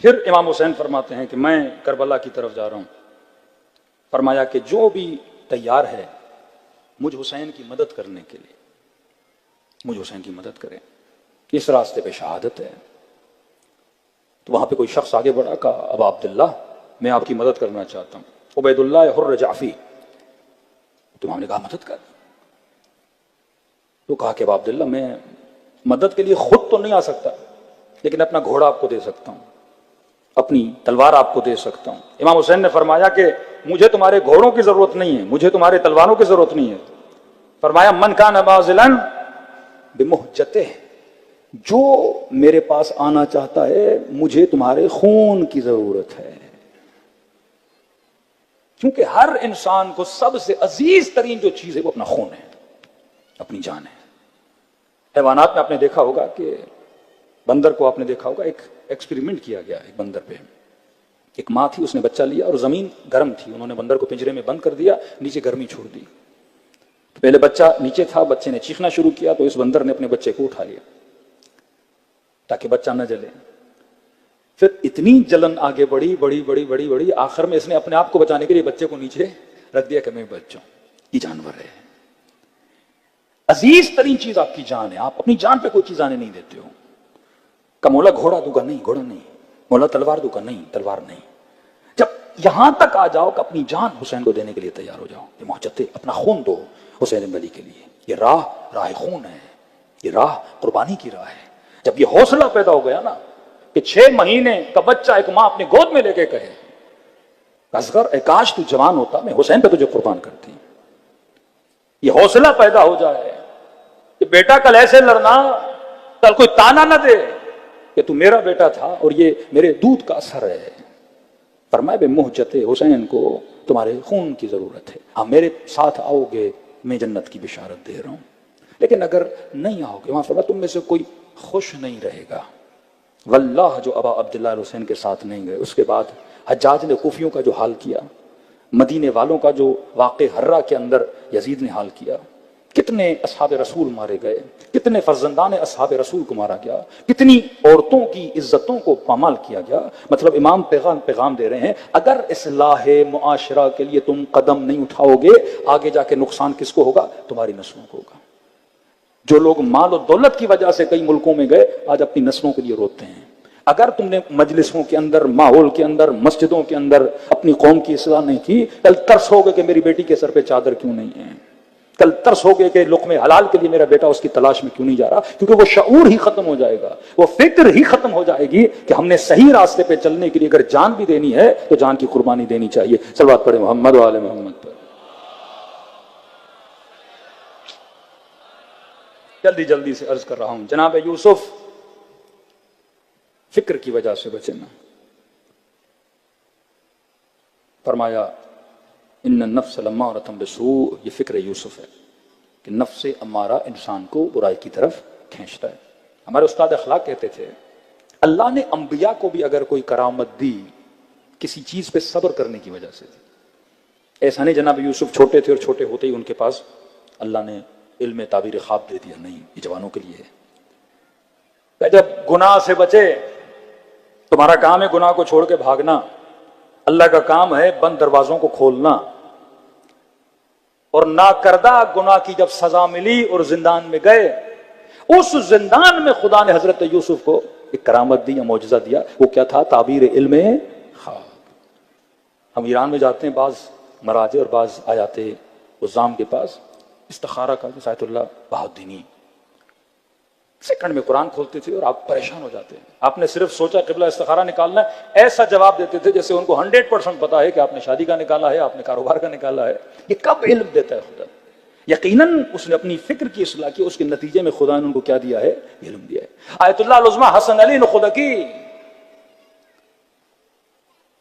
پھر امام حسین فرماتے ہیں کہ میں کربلا کی طرف جا رہا ہوں. فرمایا کہ جو بھی تیار ہے مجھ حسین کی مدد کرنے کے لیے, مجھ حسین کی مدد کرے, اس راستے پہ شہادت ہے. تو وہاں پہ کوئی شخص آگے بڑھا, کہا ابا عبداللہ میں آپ کی مدد کرنا چاہتا ہوں. عبید اللہ حر جعفی. تو امام نے کہا مدد کر. تو کہا کہ ابا عبداللہ میں مدد کے لیے خود تو نہیں آ سکتا, لیکن اپنا گھوڑا آپ کو دے سکتا ہوں, اپنی تلوار آپ کو دے سکتا ہوں. امام حسین نے فرمایا کہ مجھے تمہارے گھوڑوں کی ضرورت نہیں ہے, مجھے تمہارے تلواروں کی ضرورت نہیں ہے. فرمایا من کان باذلا بمہجتہ, جو میرے پاس آنا چاہتا ہے مجھے تمہارے خون کی ضرورت ہے. کیونکہ ہر انسان کو سب سے عزیز ترین جو چیز ہے وہ اپنا خون ہے, اپنی جان ہے. حیوانات میں آپ نے دیکھا ہوگا کہ بندر کو آپ نے دیکھا ہوگا, ایک ایکسپیریمنٹ کیا گیا ایک بندر پہ. ایک ماں تھی, اس نے بچہ لیا اور زمین گرم تھی, انہوں نے بندر کو پنجرے میں بند کر دیا, نیچے گرمی چھوڑ دی. پہلے بچہ نیچے تھا, بچے نے چیخنا شروع کیا تو اس بندر نے اپنے بچے کو اٹھا لیا تاکہ بچہ نہ جلے. پھر اتنی جلن آگے بڑھی بڑی بڑی بڑی بڑی, آخر میں اس نے اپنے آپ کو بچانے کے لیے بچے کو نیچے رکھ دیا کہ میں بچ جاؤں. یہ جانور ہے, عزیز ترین چیز آپ کی جان ہے, آپ اپنی جان پہ کوئی چیز آنے نہیں دیتے ہو. کہ مولا گھوڑا دوں گا, نہیں گھوڑا نہیں. مولا تلوار دوں گا, نہیں تلوار نہیں. جب یہاں تک آ جاؤ کہ اپنی جان حسین کو دینے کے لیے تیار ہو جاؤ, یہ محجت, اپنا خون دو حسین بن علی کے لیے. یہ راہ خون ہے, یہ راہ قربانی کی راہ ہے. جب یہ حوصلہ پیدا ہو گیا نا کہ 6 مہینے کا بچہ ایک ماں اپنی گود میں لے کے کہے اصغر اے کاش تو جوان ہوتا, میں حسین پہ تجھے قربان کرتی. یہ حوصلہ پیدا ہو جائے کہ بیٹا کل ایسے لڑنا, کل کوئی تانا نہ دے کہ تو میرا بیٹا تھا اور یہ میرے دودھ کا اثر ہے. فرمائے بے محجت حسین کو تمہارے خون کی ضرورت ہے. ہاں میرے ساتھ آؤ گے, میں جنت کی بشارت دے رہا ہوں, لیکن اگر نہیں آؤ گے, وہاں فرمایا تم میں سے کوئی خوش نہیں رہے گا. واللہ جو ابا عبداللہ حسین کے ساتھ نہیں گئے. اس کے بعد حجاج نے کوفیوں کا جو حال کیا, مدینے والوں کا جو واقع ہرہ کے اندر یزید نے حال کیا, کتنے اصحاب رسول مارے گئے, کتنے فرزندان اصحاب رسول کو مارا گیا, کتنی عورتوں کی عزتوں کو پامال کیا گیا. مطلب امام پیغام دے رہے ہیں, اگر اصلاح معاشرہ کے لیے تم قدم نہیں اٹھاؤ گے, آگے جا کے نقصان کس کو ہوگا, تمہاری نسلوں کو ہوگا. جو لوگ مال و دولت کی وجہ سے کئی ملکوں میں گئے, آج اپنی نسلوں کے لیے روتے ہیں. اگر تم نے مجلسوں کے اندر, ماحول کے اندر, مسجدوں کے اندر اپنی قوم کی اصلاح نہیں کی, کل ترس ہوگا کہ میری بیٹی کے سر پہ چادر کیوں نہیں ہے, کل ترس ہوگے کہ لقمے حلال کے لیے میرا بیٹا اس کی تلاش میں کیوں نہیں جا رہا. کیونکہ وہ شعور ہی ختم ہو جائے گا, وہ فکر ہی ختم ہو جائے گی کہ ہم نے صحیح راستے پہ چلنے کے لیے اگر جان بھی دینی ہے تو جان کی قربانی دینی چاہیے. صلوات پڑھے محمد و آل محمد پر. جلدی سے عرض کر رہا ہوں, جناب یوسف فکر کی وجہ سے بچے نا. فرمایا ان النفس لامارۃ بالسوء, یہ فکر یوسف ہے کہ نفس امارہ انسان کو برائی کی طرف کھینچتا ہے. ہمارے استاد اخلاق کہتے تھے اللہ نے انبیاء کو بھی اگر کوئی کرامت دی کسی چیز پہ صبر کرنے کی وجہ سے تھی. ایسا نہیں جناب یوسف چھوٹے تھے اور چھوٹے ہوتے ہی ان کے پاس اللہ نے علم تعبیر خواب دے دیا. نہیں، یہ جوانوں کے لیے ہے. جب گناہ سے بچے، تمہارا کام ہے گناہ کو چھوڑ کے بھاگنا، اللہ کا کام ہے بند دروازوں کو کھولنا. اور ناکردہ گناہ کی جب سزا ملی اور زندان میں گئے، اس زندان میں خدا نے حضرت یوسف کو ایک کرامت دی یا معجزہ دیا. وہ کیا تھا؟ تعبیر علم خواب. ہم ایران میں جاتے ہیں، بعض مراجع اور بعض آ جاتے عزام کے پاس استخارہ کا، سایت اللہ بہاؤالدینی سیکنڈ میں قرآن کھولتے تھے اور آپ پریشان ہو جاتے ہیں. آپ نے صرف سوچا قبلہ استخارہ نکالنا ہے، ایسا جواب دیتے تھے جیسے ان کو 100% پتا ہے کہ آپ نے شادی کا نکالا ہے، آپ نے کاروبار کا نکالا ہے. یہ کب علم دیتا ہے خدا؟ یقیناً اس نے اپنی فکر کی اصلاح کی، اس کے نتیجے میں خدا نے ان کو کیا دیا ہے؟ علم دیا ہے. آیت اللہ العظمی حسن علی نخودکی،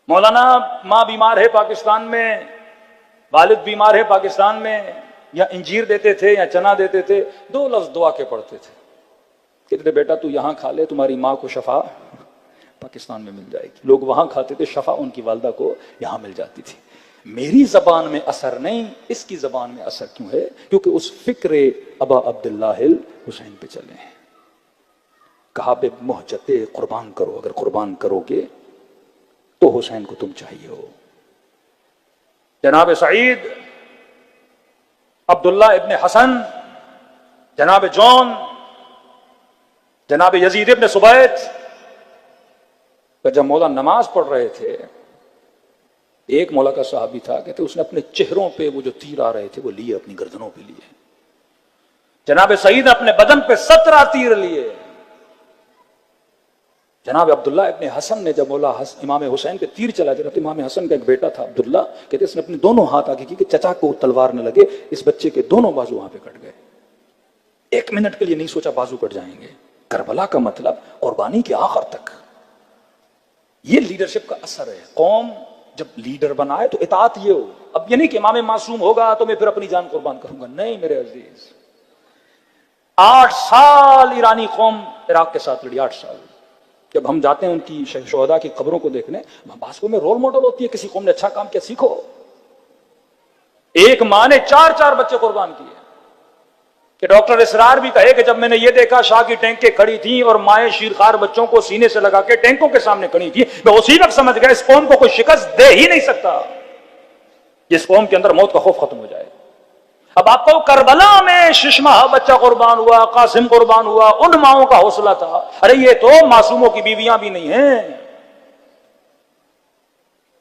مولانا ماں بیمار ہے پاکستان میں، والد بیمار ہے پاکستان میں، یا انجیر دیتے تھے یا چنا دیتے تھے، 2 لفظ دعا کے پڑھتے تھے. کہتے تھے بیٹا تو یہاں کھا لے، تمہاری ماں کو شفا پاکستان میں مل جائے گی. لوگ وہاں کھاتے تھے، شفا ان کی والدہ کو یہاں مل جاتی تھی. میری زبان میں اثر نہیں، اس کی زبان میں اثر کیوں ہے؟ کیونکہ اس فکر ابا عبداللہ حسین پہ چلے ہیں. کہا بے مہجتے قربان کرو، اگر قربان کرو گے تو حسین کو تم چاہیے ہو. جناب سعید، عبداللہ ابن حسن، جناب جون، جناب یزید ابن سبیت، جب مولا نماز پڑھ رہے تھے، ایک مولا کا صحابی تھا، کہتے اس نے اپنے چہروں پہ وہ جو تیر آ رہے تھے وہ لیے، اپنی گردنوں پہ لیے. جناب سعید نے اپنے بدن پہ 17 تیر لیے. جناب عبداللہ ابن حسن نے جب مولا امام حسین پہ تیر چلا دیا، امام حسن کا ایک بیٹا تھا عبداللہ، کہتے اس نے اپنے دونوں ہاتھ آگے کی کہ چچا کو تلوار نہ لگے. اس بچے کے دونوں بازو وہاں پہ کٹ گئے. 1 منٹ کے لیے نہیں سوچا بازو کٹ جائیں گے. کربلا کا مطلب قربانی کے آخر تک. یہ لیڈرشپ کا اثر ہے. قوم جب لیڈر بنائے تو اطاعت یہ ہو. اب یہ نہیں کہ امام معصوم ہوگا تو میں پھر اپنی جان قربان کروں گا. نہیں میرے عزیز، 8 سال ایرانی قوم عراق کے ساتھ لڑی. 8 سال. جب ہم جاتے ہیں ان کی شہداء کی قبروں کو دیکھنے، باسکو میں رول ماڈل ہوتی ہے. کسی قوم نے اچھا کام کیا سیکھو. ایک ماں نے 4 بچے قربان کیے. کہ ڈاکٹر اسرار بھی کہے کہ جب میں نے یہ دیکھا شاہ کی ٹینکیں کھڑی تھیں اور مائیں شیرخوار بچوں کو سینے سے لگا کے ٹینکوں کے سامنے کھڑی تھی، میں اسی وقت سمجھ گیا اس قوم کو کوئی شکست دے ہی نہیں سکتا جس قوم کے اندر موت کا خوف ختم ہو جائے. اب آپ کو کربلا میں ششمہ بچہ قربان ہوا، قاسم قربان ہوا، ان ماؤں کا حوصلہ تھا. ارے یہ تو معصوموں کی بیویاں بھی نہیں ہیں.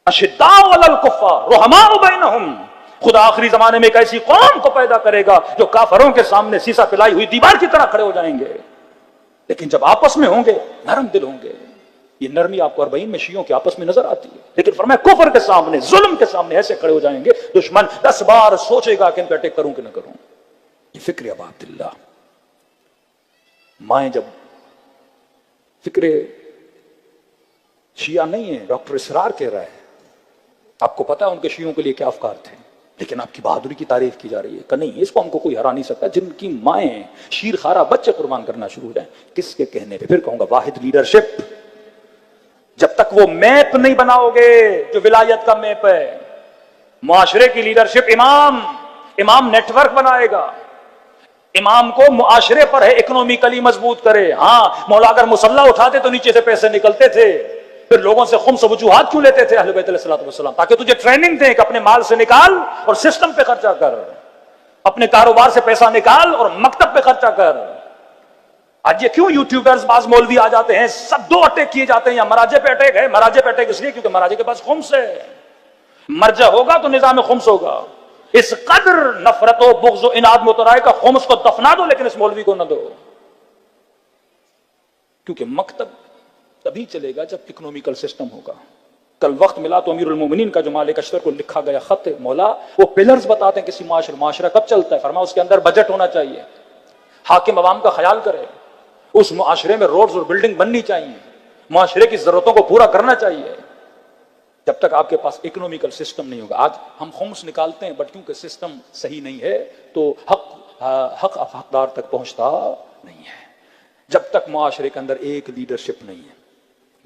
اشداء علی الکفار رحماء بینہم. خدا آخری زمانے میں ایک ایسی قوم کو پیدا کرے گا جو کافروں کے سامنے سیسا پلائی ہوئی دیوار کی طرح کھڑے ہو جائیں گے، لیکن جب آپس میں ہوں گے نرم دل ہوں گے. یہ نرمی آپ کو 40 میں شیعوں کے آپس میں نظر آتی ہے، لیکن فرمایا کفر کے سامنے، ظلم کے سامنے ایسے کھڑے ہو جائیں گے دشمن 10 بار سوچے گا کہ ان پہ اٹیک کروں کہ نہ کروں. یہ فکر ابا عبداللہ. مائیں جب فکر شیعہ نہیں ہے، ڈاکٹر اسرار کہہ رہا ہے. آپ کو پتا ہے ان کے شیعوں کے لیے کیا افکار تھے، لیکن آپ کی بہادری کی تعریف کی جا رہی ہے کہ نہیں اس قوم کو کوئی ہرا نہیں سکتا. جن کی مائیں شیر خارا بچے قربان کرنا شروع ہو جائیں، کس کے کہنے پہ؟ پھر کہوں گا واحد لیڈرشپ. جب تک وہ میپ نہیں بناؤ گے جو ولایت کا میپ ہے، معاشرے کی لیڈرشپ، امام نیٹ ورک بنائے گا. امام کو معاشرے پر ہے اکنومیکلی مضبوط کرے. ہاں مولا اگر مسلح اٹھاتے تو نیچے سے پیسے نکلتے تھے. پھر لوگوں سے خمس وجوہات کیوں لیتے تھے اہل بیت علیہ الصلوۃ والسلام؟ تاکہ تجھے ٹریننگ دیں کہ اپنے مال سے نکال اور سسٹم پہ خرچہ کر، اپنے کاروبار سے پیسہ نکال اور مکتب پہ خرچہ کر. آج یہ کیوں یوٹیوبرز بعض مولوی آ جاتے ہیں، سب 2 اٹیک کیے جاتے ہیں. یا مراجع پہ اٹیک ہے، مراجع پہ اٹیک اس لیے کیونکہ مراجع کے پاس خمس ہے. مرجع ہوگا تو نظام خمس ہوگا. اس قدر نفرت و بغض و اناد میں اتر آئے کہ خمس کو دفنا دو لیکن اس مولوی کو نہ دو. کیونکہ مکتب تبھی چلے گا جب اکنومیکل سسٹم ہوگا. کل وقت ملا تو امیر المومنین کا جو مالک اشتر کو لکھا گیا خط ہے، مولا وہ پلرز بتاتے ہیں کسی معاشرہ کب چلتا ہے. فرمایا اس کے اندر بجٹ ہونا چاہیے، حاکم عوام کا خیال کرے، اس معاشرے میں روڈز اور بلڈنگ بننی چاہیے، معاشرے کی ضرورتوں کو پورا کرنا چاہیے. جب تک آپ کے پاس اکنومیکل سسٹم نہیں ہوگا. آج ہم خمس نکالتے ہیں بٹ کیونکہ سسٹم صحیح نہیں ہے تو حق حقدار تک پہنچتا نہیں ہے. جب تک معاشرے کے اندر ایک لیڈرشپ نہیں ہے،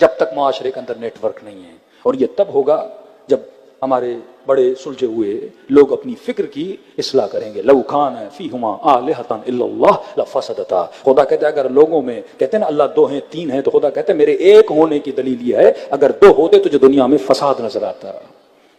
جب تک معاشرے کے اندر نیٹ ورک نہیں ہے، اور یہ تب ہوگا جب ہمارے بڑے سلجھے ہوئے لوگ اپنی فکر کی اصلاح کریں گے. لو کان فیہما آلہۃ الا اللہ لفسدتا. خدا کہتا ہے اگر لوگوں میں کہتے ہیں نا اللہ دو ہیں تین ہیں، تو خدا کہتا ہے میرے ایک ہونے کی دلیل یہ ہے اگر دو ہوتے تو جو دنیا میں فساد نظر آتا.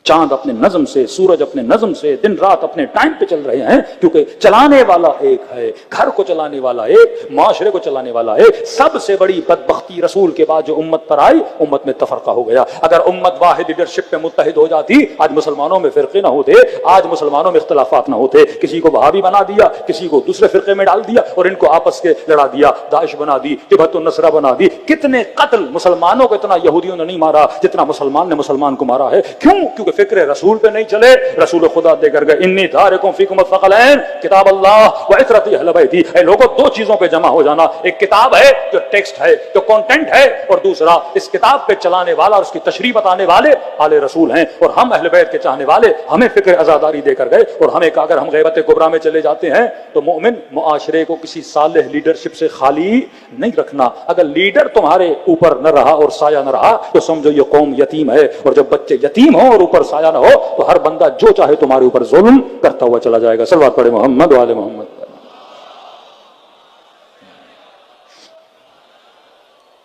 چاند اپنے نظم سے، سورج اپنے نظم سے، دن رات اپنے ٹائم پہ چل رہے ہیں، کیونکہ چلانے والا ایک ہے. گھر کو چلانے والا ایک، معاشرے کو چلانے والا ایک. سب سے بڑی بدبختی رسول کے بعد جو امت پر آئی، امت میں تفرقہ ہو گیا. اگر امت واحد لیڈرشپ پہ متحد ہو جاتی، آج مسلمانوں میں فرقے نہ ہوتے، آج مسلمانوں میں اختلافات نہ ہوتے. کسی کو وہابی بنا دیا، کسی کو دوسرے فرقے میں ڈال دیا اور ان کو آپس کے لڑا دیا. داعش بنا دی، جبہت النصرہ بنا دی. کتنے قتل مسلمانوں کو اتنا یہودیوں نے نہیں مارا جتنا مسلمان نے مسلمان کو مارا ہے. کیوں؟ کیونکہ فکر رسول پہ نہیں چلے. رسول خدا دے کر گئے انی تارکم فیکم الثقلین کتاب اللہ و عترتی اہل بیتی. اے لوگوں دو چیزوں پہ جمع ہو جانا. ایک کتاب ہے جو ٹیکسٹ ہے، جو کنٹینٹ ہے، اور دوسرا اس کتاب پہ چلانے والا اور اس کی تشریح بتانے والے آل رسول ہیں. اور ہم اہل بیت کے چاہنے والے ہمیں فکر عزاداری دے کر گئے اور ہمیں کہا اگر ہم غیبت کبریٰ میں چلے جاتے ہیں تو مومن معاشرے کو کسی صالح لیڈرشپ سے خالی نہیں رکھنا. اگر لیڈر تمہارے اوپر نہ رہا اور سایہ نہ رہا تو سمجھو یہ قوم یتیم ہے. اور جب بچے یتیم ہوں اور اوپر سایہ نہ ہو تو ہر بندہ جو چاہے تمہارے اوپر ظلم کرتا ہوا چلا جائے گا. صلوات پڑھے محمد و آل محمد.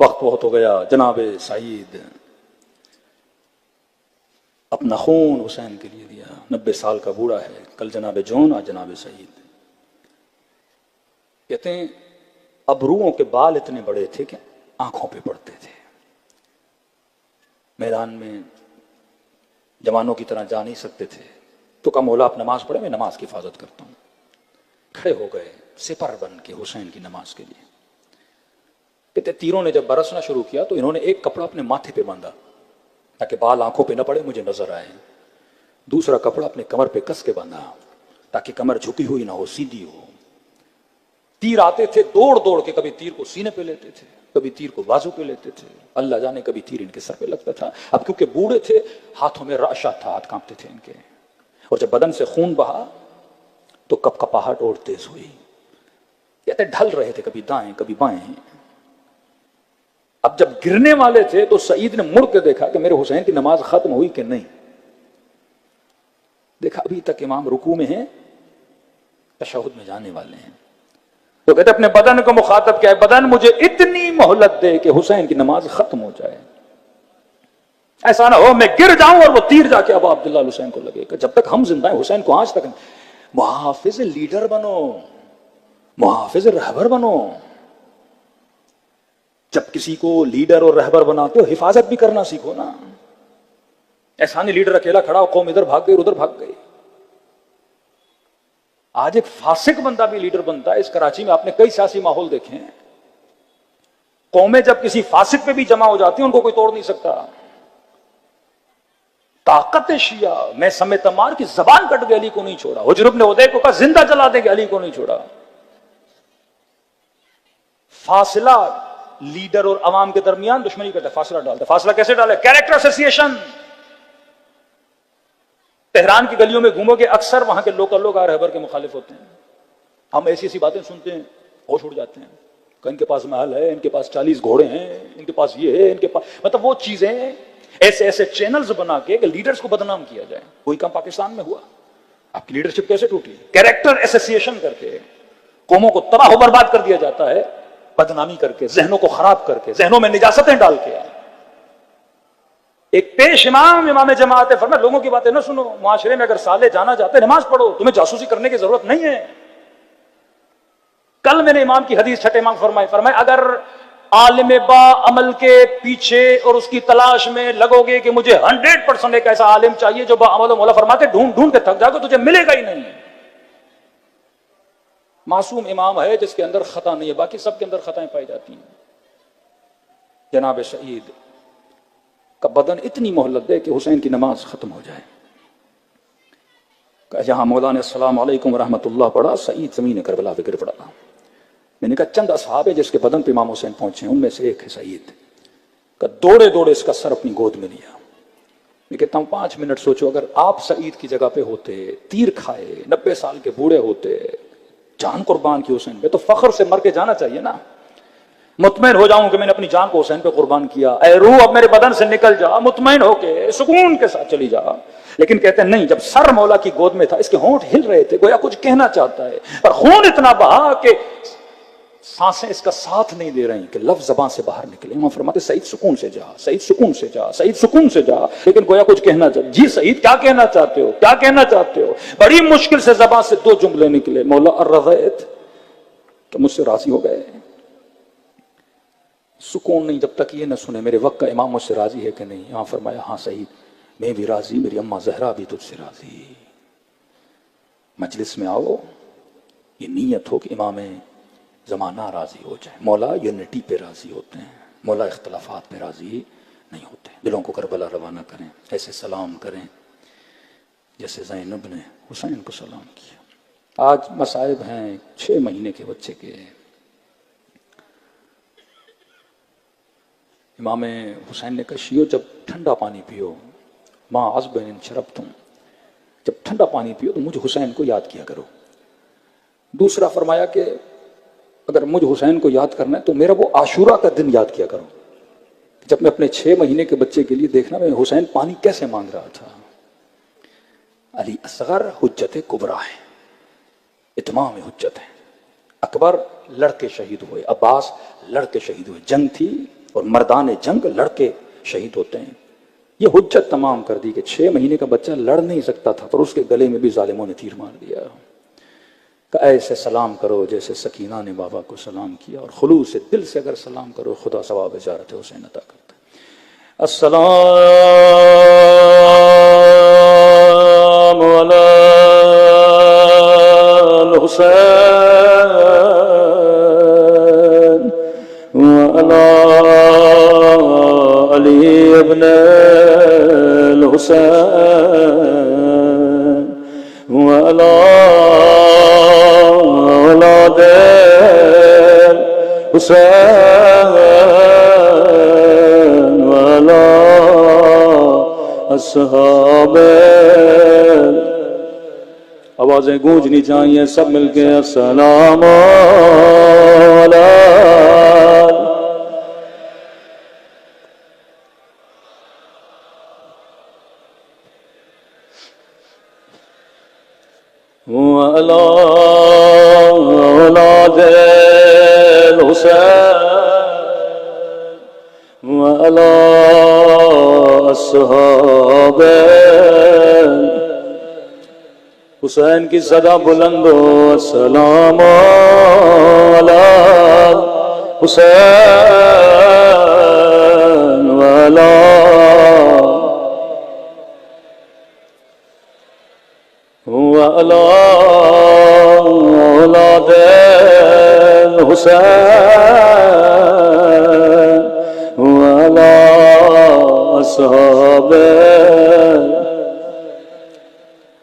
وقت بہت ہو گیا. جناب سعید اپنا خون حسین کے لیے دیا. 90 سال کا بوڑھا ہے. کل جناب جون، آج جناب سعید. کہتے ہیں ابروؤں کے بال اتنے بڑے تھے کہ آنکھوں پہ پڑتے تھے. میدان میں جوانوں کی طرح جا نہیں سکتے تھے تو کہا مولا آپ نماز پڑھے، میں نماز کی حفاظت کرتا ہوں. کھڑے ہو گئے سپر بن کے حسین کی نماز کے لیے. کہتے تیروں نے جب برسنا شروع کیا تو انہوں نے ایک کپڑا اپنے ماتھے پہ باندھا تاکہ بال آنکھوں پہ نہ پڑے، مجھے نظر آئے. دوسرا کپڑا اپنے کمر پہ کس کے باندھا تاکہ کمر جھکی ہوئی نہ ہو، سیدھی ہو. تیر آتے تھے دوڑ دوڑ کے، کبھی تیر کو سینے پہ لیتے تھے، کبھی تیر کو بازو پہ لیتے تھے. اللہ جانے کبھی تیر ان کے سر پہ لگتا تھا. اب کیونکہ بوڑھے تھے ہاتھوں میں رعشہ تھا، ہاتھ کانپتے تھے ان کے. اور جب بدن سے خون بہا تو کپ کپاہٹ اور تیز ہوئی. کہتے ڈھل رہے تھے کبھی دائیں کبھی بائیں. اب جب گرنے والے تھے تو سعید نے مڑ کے دیکھا کہ میرے حسین کی نماز ختم ہوئی کہ نہیں. دیکھا ابھی تک امام رکوع میں ہیں، تشہد میں جانے والے ہیں. تو کہتے اپنے بدن کو مخاطب کیا ہے، بدن مجھے اتنی مہلت دے کہ حسین کی نماز ختم ہو جائے. ایسا نہ ہو میں گر جاؤں اور وہ تیر جا کے ابا عبداللہ حسین کو لگے. کہ جب تک ہم زندہ ہیں حسین کو آج تک محافظ لیڈر بنو، محافظ رہبر بنو. جب کسی کو لیڈر اور رہبر بناتے ہو حفاظت بھی کرنا سیکھو نا. ایسا نہیں لیڈر اکیلا کھڑا ہو قوم ادھر بھاگ گئی ادھر بھاگ گئی. آج ایک فاسق بندہ بھی لیڈر بنتا ہے. اس کراچی میں آپ نے کئی سیاسی ماحول دیکھے ہیں. قومیں جب کسی فاسق پہ بھی جمع ہو جاتی ہیں ان کو کوئی توڑ نہیں سکتا. طاقت شیعہ میں سمیت تمار کی زبان کٹ گئی، علی کو نہیں چھوڑا. حجر ابن عدی کو کہا زندہ جلا دیں گے، علی کو نہیں چھوڑا. فاصلہ لیڈر اور عوام کے درمیان دشمنی کرتا ہے، فاصلہ ڈالتا ہے. فاصلہ کیسے ڈالے؟ Character association. تہران کی گلیوں میں گھومو گے اکثر وہاں کے لوکل لوگ رہبر کے مخالف ہوتے ہیں. ہم ایسی ایسی باتیں سنتے ہیں ہوش اڑ جاتے ہیں کہ ان کے پاس محل ہے، ان کے پاس 40 گھوڑے ہیں، ان کے پاس یہ ہے، ان کے پاس مطلب وہ چیزیں ایسے ایسے چینلز بنا کے کہ لیڈرز کو بدنام کیا جائے. کوئی کام پاکستان میں ہوا؟ آپ کی لیڈرشپ کیسے ٹوٹی؟ کیریکٹر ایسوسیشن کر کے قوموں کو تباہ و برباد کر دیا جاتا ہے، بدنامی کر کے، ذہنوں کو خراب کر کے، ذہنوں میں نجاستیں ڈال کے. ایک پیش امام جماعت فرمایا لوگوں کی باتیں نہ سنو. معاشرے میں اگر سالے جانا چاہتے نماز پڑھو، تمہیں جاسوسی کرنے کی ضرورت نہیں ہے. کل میں نے امام کی حدیث چھٹے امام فرمائے اگر عالم با عمل کے پیچھے اور اس کی تلاش میں لگو گے کہ مجھے 100% ایک ایسا عالم چاہیے جو با عمل و مولا فرماتے، ڈھونڈ ڈھونڈ کے تھک جاؤ گے، تجھے ملے گا ہی نہیں. معصوم امام ہے جس کے اندر خطا نہیں ہے، باقی سب کے اندر خطائیں پائی جاتی ہیں. جناب سعید کا بدن اتنی مہلت دے کہ حسین کی نماز ختم ہو جائے. جہاں مولا نے السلام علیکم ورحمۃ اللہ پڑھا، سعید زمین کربلا پہ گر پڑا. میں نے کہا چند اصحاب ہے جس کے بدن پہ امام حسین پہنچے ہیں، ان میں سے ایک ہے سعید. کہ دوڑے دوڑے اس کا سر اپنی گود میں لیا. میں کہتا ہوں 5 منٹ سوچو اگر آپ سعید کی جگہ پہ ہوتے، تیر کھائے، 90 سال کے بوڑھے ہوتے، جان قربان کی حسین پہ، تو فخر سے مر کے جانا چاہیے نا. مطمئن ہو جاؤں کہ میں نے اپنی جان کو حسین پہ قربان کیا، اے روح اب میرے بدن سے نکل جا، مطمئن ہو کے سکون کے ساتھ چلی جا۔ لیکن کہتے ہیں نہیں، جب سر مولا کی گود میں تھا اس کے ہونٹ ہل رہے تھے، گویا کچھ کہنا چاہتا ہے، اور خون اتنا بہا کہ سانسیں اس کا ساتھ نہیں دے رہی کہ لفظ زبان سے باہر نکلے۔ امام فرماتے سعید سکون سے جا، سعید سکون سے جا، سعید سکون سے جا، لیکن گویا کچھ کہنا چاہتا، جی سعید کیا کہنا چاہتے ہو، کیا کہنا چاہتے ہو؟ بڑی مشکل سے زبان سے دو جملے نکلے، مولا الرضیت، کہ مجھ سے راضی ہو گئے۔ سکون نہیں جب تک یہ نہ سنے میرے وقت کا امام مجھ سے راضی ہے کہ نہیں۔ امام فرمایا ہاں سعید میں بھی راضی، میری اماں زہرا بھی تجھ سے راضی۔ مجلس میں آؤ، یہ نیت ہو کہ امام زمانہ راضی ہو جائے۔ مولا یونٹی پہ راضی ہوتے ہیں، مولا اختلافات پہ راضی نہیں ہوتے۔ دلوں کو کربلا روانہ کریں، ایسے سلام کریں جیسے زینب نے حسین کو سلام کیا۔ آج مصائب ہیں 6 مہینے کے بچے کے۔ امام حسین نے کہا شیو جب ٹھنڈا پانی پیو، ماں عذب ان شربتم، جب ٹھنڈا پانی پیو تو مجھ حسین کو یاد کیا کرو۔ دوسرا فرمایا کہ اگر مجھ حسین کو یاد کرنا ہے تو میرا وہ عاشورہ کا دن یاد کیا کرو، جب میں اپنے 6 مہینے کے بچے کے لیے دیکھنا میں حسین پانی کیسے مانگ رہا تھا۔ علی اصغر حجت کبریٰ ہے، اتمام حجت ہے۔ اکبر لڑکے شہید ہوئے، عباس لڑکے شہید ہوئے، جنگ تھی اور مردان جنگ لڑکے شہید ہوتے ہیں۔ یہ حجت تمام کر دی کہ 6 مہینے کا بچہ لڑ نہیں سکتا تھا، پر اس کے گلے میں بھی ظالموں نے تیر مار دیا کہ ایسے سلام کرو جیسے سکینہ نے بابا کو سلام کیا، اور خلوص دل سے اگر سلام کرو خدا ثواب زیارت حسین عطا کرتا ہے۔ السلام علی الحسین وعلی علی ابن الحسین وعلی اولاد حسین وعلی اصحاب۔ آوازیں گونجنی چاہیے سب مل کے السلام علی وعلی اولاد الحسین وعلی اصحاب۔ حسین کی صدا بلند ہو، السلام علی حسین وعلی وعلی اولاد الحسین وعلی اصحاب۔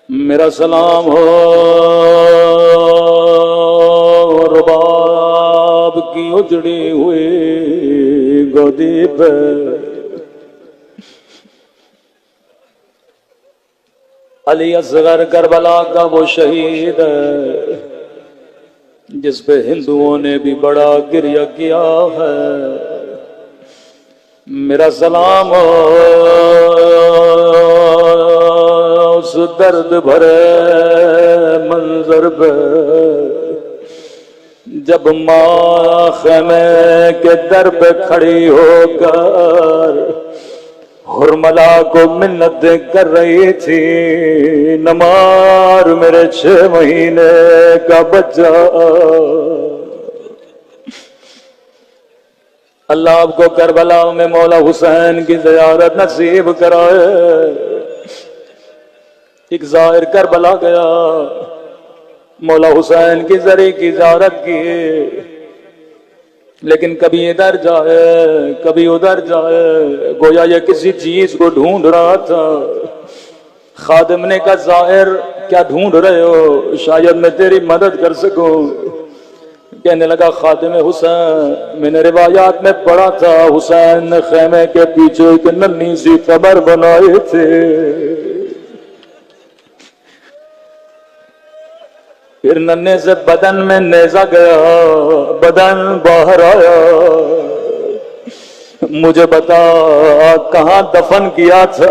میرا سلام ہو رباب کی اجڑی ہوئی گودی پہ، علی اصغر کربلا کا وہ شہید ہے جس پہ ہندوؤں نے بھی بڑا گریہ کیا ہے۔ میرا سلام ہو اس درد بھرے منظر پہ جب ماں خیمے کے در پہ کھڑی ہو کر حرملا کو منت کر رہی تھی، نمار میرے 6 مہینے کا بچہ۔ اللہ آپ کو کربلا میں مولا حسین کی زیارت نصیب کرائے۔ ایک زائر کربلا گیا، مولا حسین کی زری کی زیارت کی، لیکن کبھی ادھر جائے کبھی ادھر جائے، گویا یہ کسی چیز کو ڈھونڈ رہا تھا۔ خادم نے کہا زائر کیا ڈھونڈ رہے ہو، شاید میں تیری مدد کر سکوں۔ کہنے لگا خادم حسین، میں نے روایات میں پڑھا تھا حسین نے خیمے کے پیچھے ایک ننھی سی قبر بنائی تھی، پھر ننے سے بدن میں نیزہ گیا، بدن باہر آیا، مجھے بتا کہاں دفن کیا تھا؟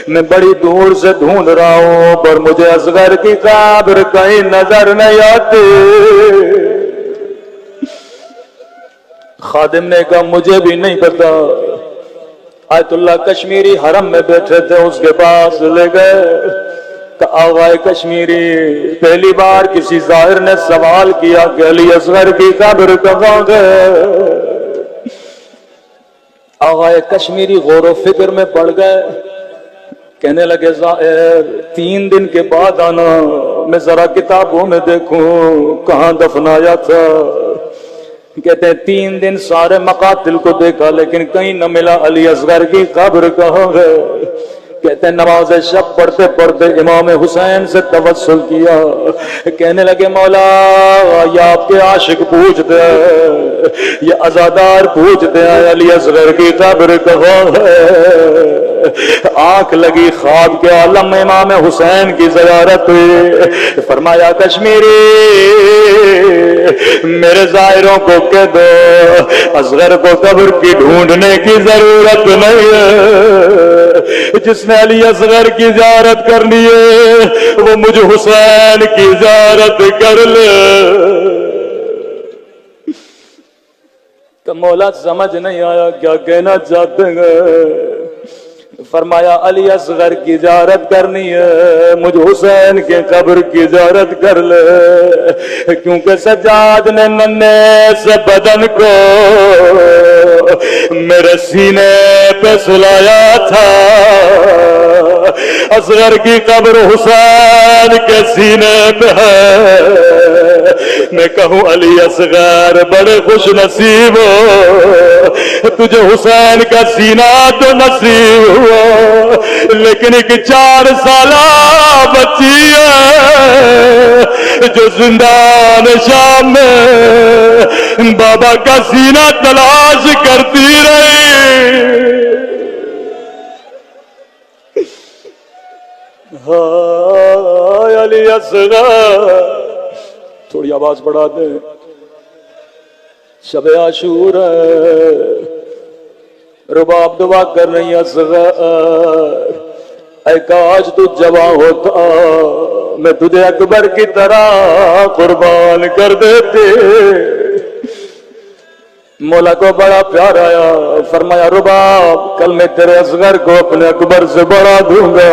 میں بڑی دور سے ڈھونڈ رہا ہوں پر مجھے اصغر کی قبر کہیں نظر نہیں آتی۔ خادم نے کہا مجھے بھی نہیں پتا۔ آیت اللہ کشمیری حرم میں بیٹھے تھے، اس کے پاس لے گئے کہ آغائے کشمیری، پہلی بار کسی ظاہر نے سوال کیا کہ علی اصغر کی قبر کہاں گئے؟ آغائے کشمیری غور و فکر میں پڑ گئے، کہنے لگے ظاہر 3 دن کے بعد آنا، میں ذرا کتابوں میں دیکھوں کہاں دفنایا تھا۔ کہتے ہیں 3 دن سارے مقاتل کو دیکھا لیکن کہیں نہ ملا علی اصغر کی قبر کہاں ہے۔ کہتے ہیں نماز شب پڑھتے پڑھتے امام حسین سے توسل کیا، کہنے لگے مولا یہ آپ کے عاشق پوچھتے ہیں، یہ عزادار پوچھتے ہیں علی اصغر کی قبر کہاں ہے۔ آنکھ لگی، خواب کے عالم میں امام حسین کی زیارت ہوئی۔ فرمایا کشمیری میرے زائروں کو کہہ دو اصغر کو قبر کی ڈھونڈنے کی ضرورت نہیں ہے، جس نے علی اصغر کی زیارت کرنی ہے وہ مجھ حسین کی زیارت کر لے۔ تو مولا سمجھ نہیں آیا کیا کہنا چاہتے ہیں؟ فرمایا علی اصغر کی زیارت کرنی ہے مجھ حسین کے قبر کی زیارت کر لے، کیونکہ سجاد نے ننے سے بدن کو میرے سینے پہ سلایا تھا، اصغر کی قبر حسین کے سینے پہ ہے۔ میں کہوں علی اصغر بڑے خوش نصیب ہو، تجھے حسین کا سینہ تو نصیب ہوا، لیکن ایک 4 سالہ بچی ہے جو زندان شام میں بابا کا سینہ تلاش کرتی رہی۔ ہائے علی اصغر، تھوڑی آواز بڑھا دیں، شب عاشور ہے، رباب دعا کر رہی اصغر، اے کاش تو جوان ہوتا میں تجھے اکبر کی طرح قربان کر دیتے۔ مولا کو بڑا پیار آیا، فرمایا رباب کل میں تیرے اصغر کو اپنے اکبر سے بڑھا دوں گا۔